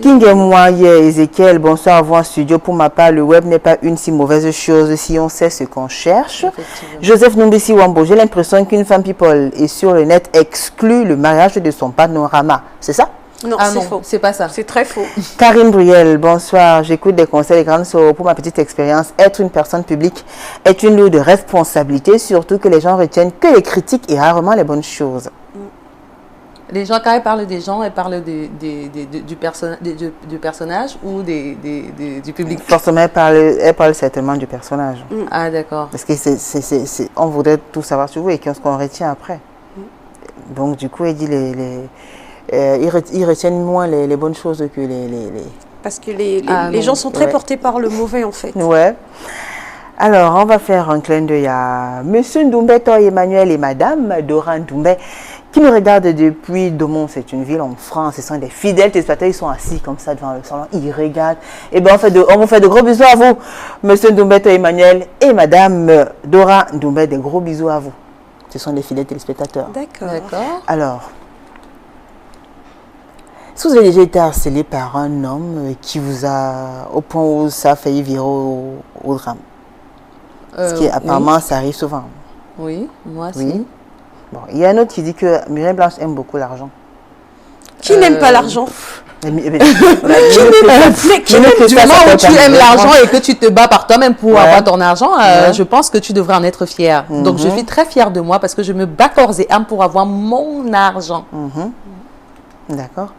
King et moi, Ezekiel, bonsoir à vous en studio. Pour ma part, le web n'est pas une si mauvaise chose si on sait ce qu'on cherche. Joseph Numbisi Wambo, j'ai l'impression qu'une femme people est sur le net exclut le mariage de son panorama. C'est ça? Non, c'est faux. C'est pas ça. C'est très faux. Karine Briel, bonsoir. J'écoute des conseils des grandes sœurs. Pour ma petite expérience, être une personne publique est une lourde responsabilité, surtout que les gens retiennent que les critiques et rarement les bonnes choses. Les gens, quand ils parlent des gens, ils parlent du personnage ou du public? Forcément, elle parle certainement du personnage. Ah, d'accord. Parce que on voudrait tout savoir sur vous et qu'est-ce qu'on retient après. Donc, du coup, elle dit ils retiennent moins les bonnes choses que les... Parce que les gens sont très portés par le mauvais, en fait. Ouais. Alors, on va faire un clin d'œil à Monsieur Ndoumbé, toi, Emmanuel et Madame Dora Ndoumbé, qui nous regardent depuis Domon. C'est une ville en France. Ce sont des fidèles téléspectateurs. Ils sont assis comme ça devant le salon. Ils regardent. Et bien, on vous fait de gros bisous à vous, Monsieur Ndoumbé, toi, Emmanuel et Madame Dora Ndoumbé. Des gros bisous à vous. Ce sont des fidèles téléspectateurs. D'accord. Alors... Est-ce que vous avez déjà été harcelé par un homme qui vous a, au point où ça a failli virer au drame? Parce qu'apparemment, ça arrive souvent. Oui, moi aussi. Oui. Bon, il y a un autre qui dit que Mireille Blanche aime beaucoup l'argent. Qui n'aime pas l'argent? Du moment où tu aimes l'argent et que tu te bats par toi-même pour avoir ton argent, je pense que tu devrais en être fière. Donc, je suis très fière de moi parce que je me bats corps et âme pour avoir mon argent. D'accord.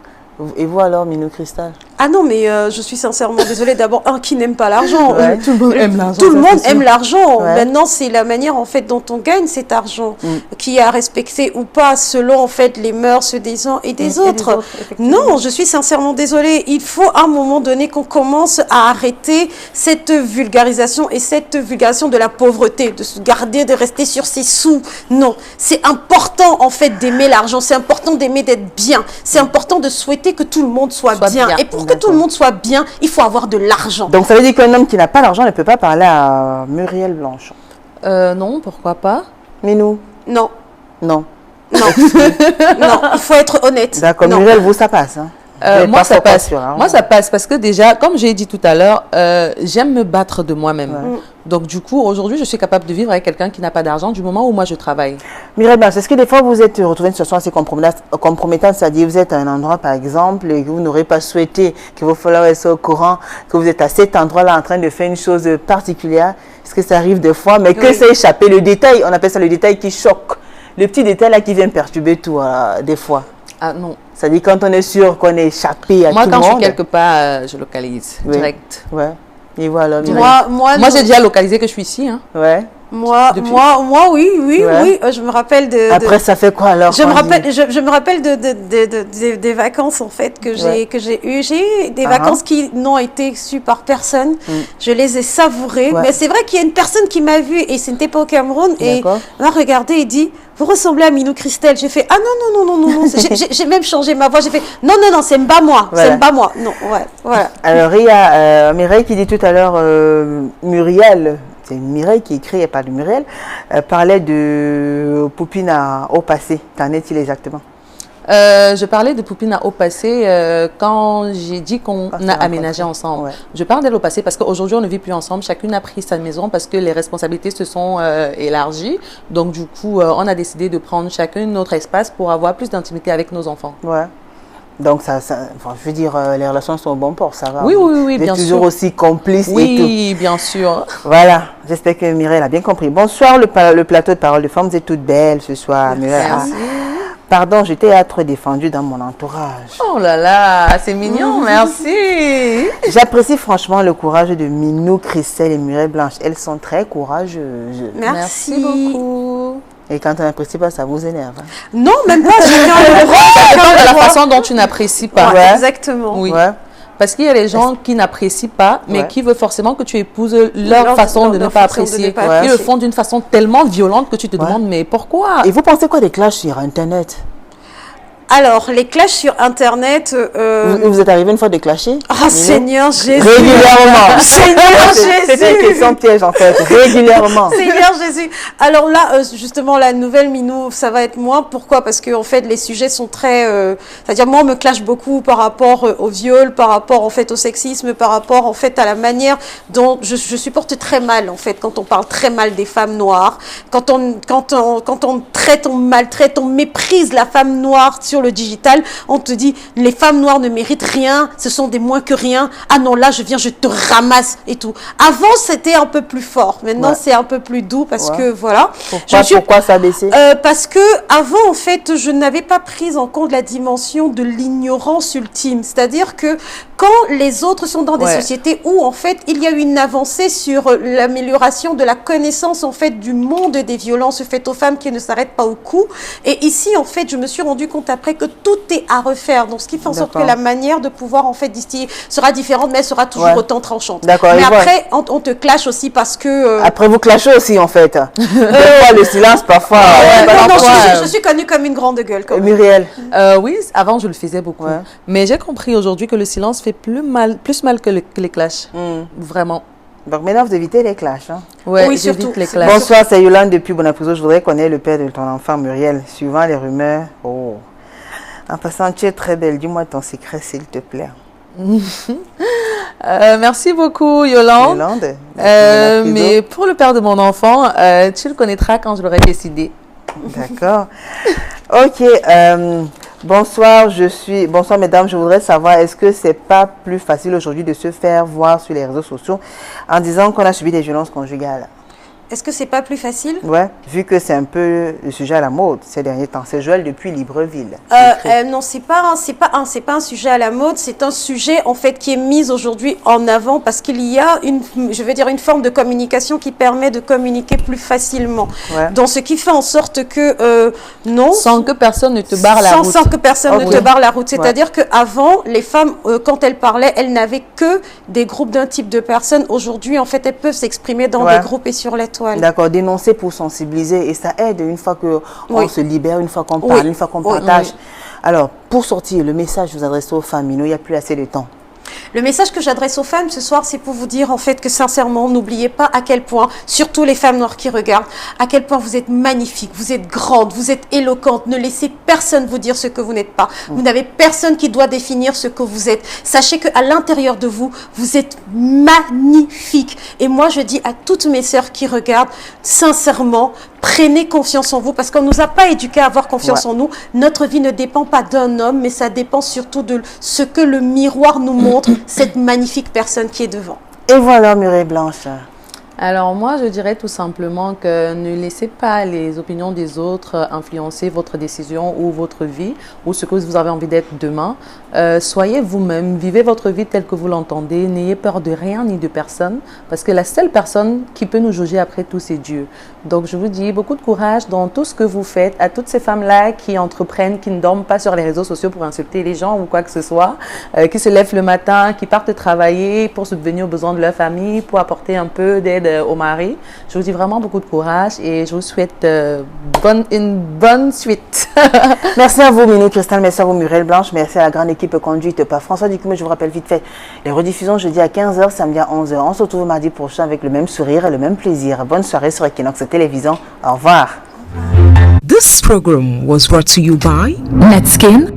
Et vous alors, Minou Cristal? Ah non, mais je suis sincèrement désolée. D'abord, qui n'aime pas l'argent? Tout le monde aime l'argent. Tout le monde aime l'argent. Maintenant, c'est la manière en fait dont on gagne cet argent qui est à respecter ou pas selon en fait les mœurs des uns et des autres. Non, je suis sincèrement désolée. Il faut à un moment donné qu'on commence à arrêter cette vulgarisation et cette vulgarisation de la pauvreté, de se garder, de rester sur ses sous. Non, c'est important en fait d'aimer l'argent. C'est important d'aimer d'être bien. C'est important de souhaiter que tout le monde soit bien. Et pour que tout le monde soit bien, il faut avoir de l'argent. Donc ça veut dire qu'un homme qui n'a pas l'argent ne peut pas parler à Muriel Blanche? Non, pourquoi pas? Minou? Non. Non. Non. Non, il faut être honnête. D'accord, Muriel, vous, ça passe, hein? Moi, ça passe. Moi, ça passe parce que déjà, comme j'ai dit tout à l'heure, j'aime me battre de moi-même. Donc, du coup, aujourd'hui, je suis capable de vivre avec quelqu'un qui n'a pas d'argent du moment où moi, je travaille. Mireille Blanche, est-ce que des fois, vous êtes retrouvé dans une situation assez compromettante, c'est-à-dire vous êtes à un endroit, par exemple, et que vous n'aurez pas souhaité que vos followers soient au courant, que vous êtes à cet endroit-là en train de faire une chose particulière? Est-ce que ça arrive des fois? Mais que ça échappé, le détail, on appelle ça le détail qui choque. Le petit détail là qui vient perturber tout, des fois. Ah non. Ça dit quand on est sûr qu'on est échappé à tout le monde. Moi, quand je suis quelque part, je localise direct. Ouais. Et voilà. Moi j'ai déjà localisé que je suis ici. Hein. Ouais. Moi, oui, je me rappelle de... Après, ça fait quoi alors? Je me rappelle des vacances, en fait, que j'ai eues. J'ai eu des vacances qui n'ont été sues par personne. Je les ai savourées. Mais c'est vrai qu'il y a une personne qui m'a vue, et ce n'était pas au Cameroun, et m'a regardé et dit... Vous ressemblez à Minou Christelle. J'ai fait, ah non. J'ai même changé ma voix. J'ai fait, non, c'est pas moi. Voilà. C'est pas moi. Non, voilà. Alors, il y a Mireille qui dit tout à l'heure, Muriel, c'est Mireille qui écrit et pas de Muriel, parlait de Poupine au passé. Qu'en est-il exactement? Je parlais de Poupine à au passé quand j'ai dit qu'on a aménagé ensemble. Ouais. Je parle d'elle au passé parce qu'aujourd'hui, on ne vit plus ensemble. Chacune a pris sa maison parce que les responsabilités se sont élargies. Donc, du coup, on a décidé de prendre chacun notre espace pour avoir plus d'intimité avec nos enfants. Ouais. Donc, enfin, je veux dire, les relations sont au bon port, ça va. Oui, oui, oui, Vous bien êtes toujours sûr. aussi complices et tout. Oui, bien sûr. Voilà, j'espère que Mireille a bien compris. Bonsoir, le plateau de Parole de Femmes, vous êtes toutes belles ce soir. Mireille. Merci. Pardon, j'étais à être défendue dans mon entourage. Oh là là, c'est mignon, merci. J'apprécie franchement le courage de Minou, Christelle et Mireille Blanche. Elles sont très courageuses. Merci beaucoup. Et quand on n'apprécie pas, ça vous énerve. Hein? Non, même pas. Chacun le droit. Ça dépend de la droit. façon dont tu n'apprécies pas. Ouais. Exactement. Oui. Ouais. Parce qu'il y a des gens qui n'apprécient pas, mais Ouais. qui veulent forcément que tu épouses leur façon de ne leur pas façon de apprécier. ne pas Ils le apprécier. font d'une façon tellement violente que tu te demandes, mais pourquoi? Et vous pensez quoi des clashs sur Internet? Alors, les clashs sur Internet... Vous êtes arrivé une fois de clasher? Oh, Minou? Seigneur Jésus. Régulièrement. Seigneur C'était une Jésus. question piège en fait. Régulièrement. Seigneur Jésus. Alors là, justement, la nouvelle Minou, ça va être moi. Pourquoi? Parce que en fait, les sujets sont très... c'est-à-dire, moi, on me clash beaucoup par rapport au viol, par rapport, en fait, au sexisme, par rapport, en fait, à la manière dont je supporte très mal, en fait, quand on parle très mal des femmes noires, quand on traite, on maltraite, on méprise la femme noire sur le digital, on te dit, les femmes noires ne méritent rien, ce sont des moins que rien. Ah non, là, je viens, je te ramasse et tout. Avant, c'était un peu plus fort. Maintenant, Ouais. c'est un peu plus doux parce Ouais. que, voilà. Pourquoi ça a baissé? Parce que avant, en fait, je n'avais pas pris en compte la dimension de l'ignorance ultime. C'est-à-dire que quand les autres sont dans des Ouais. sociétés où, en fait, il y a eu une avancée sur l'amélioration de la connaissance, en fait, du monde des violences faites aux femmes qui ne s'arrêtent pas au cou. Et ici, en fait, je me suis rendu compte après que tout est à refaire. Donc, ce qui fait en sorte que D'accord. la manière de pouvoir, en fait, distiller sera différente, mais elle sera toujours Ouais. autant tranchante. D'accord, Mais et voilà. après, on te clash aussi parce que... Après, vous clashez aussi en fait. Des fois, le silence, parfois. non, non, parfois, je suis connue comme une grande gueule. Quand même. Muriel. Oui, avant, je le faisais beaucoup. Ouais. Mais j'ai compris aujourd'hui que le silence fait plus mal que les clashs. Vraiment. Donc maintenant, vous évitez les clashs. Hein? Ouais, Oui, j'évite surtout. les clashs. Bonsoir, c'est Yolande depuis Bonaprise. Je voudrais connaître le père de ton enfant, Muriel. Suivant les rumeurs. Oh. En passant, tu es très belle. Dis-moi ton secret, s'il te plaît. Merci beaucoup, Yolande. Yolande. Mais pour le père de mon enfant, tu le connaîtras quand je l'aurai décidé. D'accord. Ok. Bonsoir, bonsoir mesdames, je voudrais savoir, est-ce que c'est pas plus facile aujourd'hui de se faire voir sur les réseaux sociaux en disant qu'on a subi des violences conjugales? Est-ce que c'est pas plus facile? Ouais, vu que c'est un peu le sujet à la mode ces derniers temps. C'est Joël depuis Libreville. Non, c'est pas un sujet à la mode, c'est un sujet en fait qui est mis aujourd'hui en avant parce qu'il y a une forme de communication qui permet de communiquer plus facilement. Ouais. Donc ce qui fait en sorte que non, Sans que personne ne te barre la route. sans que personne ne Ok. te barre la route. C'est-à-dire qu'avant, les femmes, quand elles parlaient, elles n'avaient que des groupes d'un type de personnes. Aujourd'hui, en fait, elles peuvent s'exprimer dans Ouais. des groupes et sur les toiles. D'accord, dénoncer pour sensibiliser et ça aide une fois qu'on Oui. se libère, une fois qu'on parle, Oui. une fois qu'on Oui. partage. Alors, pour sortir, le message vous adresse aux femmes, il n'y a plus assez de temps. Le message que j'adresse aux femmes ce soir, c'est pour vous dire en fait que sincèrement, n'oubliez pas à quel point, surtout les femmes noires qui regardent, à quel point vous êtes magnifiques, vous êtes grandes, vous êtes éloquentes. Ne laissez personne vous dire ce que vous n'êtes pas. Vous n'avez personne qui doit définir ce que vous êtes. Sachez qu'à l'intérieur de vous, vous êtes magnifiques. Et moi, je dis à toutes mes sœurs qui regardent, sincèrement, prenez confiance en vous parce qu'on ne nous a pas éduqués à avoir confiance en nous. Notre vie ne dépend pas d'un homme, mais ça dépend surtout de ce que le miroir nous montre, cette magnifique personne qui est devant. Et voilà, Mireille Blanche. Alors moi, je dirais tout simplement que ne laissez pas les opinions des autres influencer votre décision ou votre vie ou ce que vous avez envie d'être demain. Soyez vous-même, vivez votre vie telle que vous l'entendez, n'ayez peur de rien ni de personne parce que la seule personne qui peut nous juger après tout, c'est Dieu. Donc je vous dis beaucoup de courage dans tout ce que vous faites à toutes ces femmes-là qui entreprennent, qui ne dorment pas sur les réseaux sociaux pour insulter les gens ou quoi que ce soit, qui se lèvent le matin, qui partent travailler pour subvenir aux besoins de leur famille, pour apporter un peu d'aide au mari. Je vous dis vraiment beaucoup de courage et je vous souhaite une bonne suite. Merci à vous, Minou Cristal, merci à vous, Muriel Blanche, merci à la grande équipe l'équipe conduite par François Ducumé. Je vous rappelle vite fait les rediffusions jeudi à 15h, samedi à 11h. On se retrouve mardi prochain avec le même sourire et le même plaisir. Bonne soirée sur Equinox Télévision. Au revoir. This program was brought to you by Netskin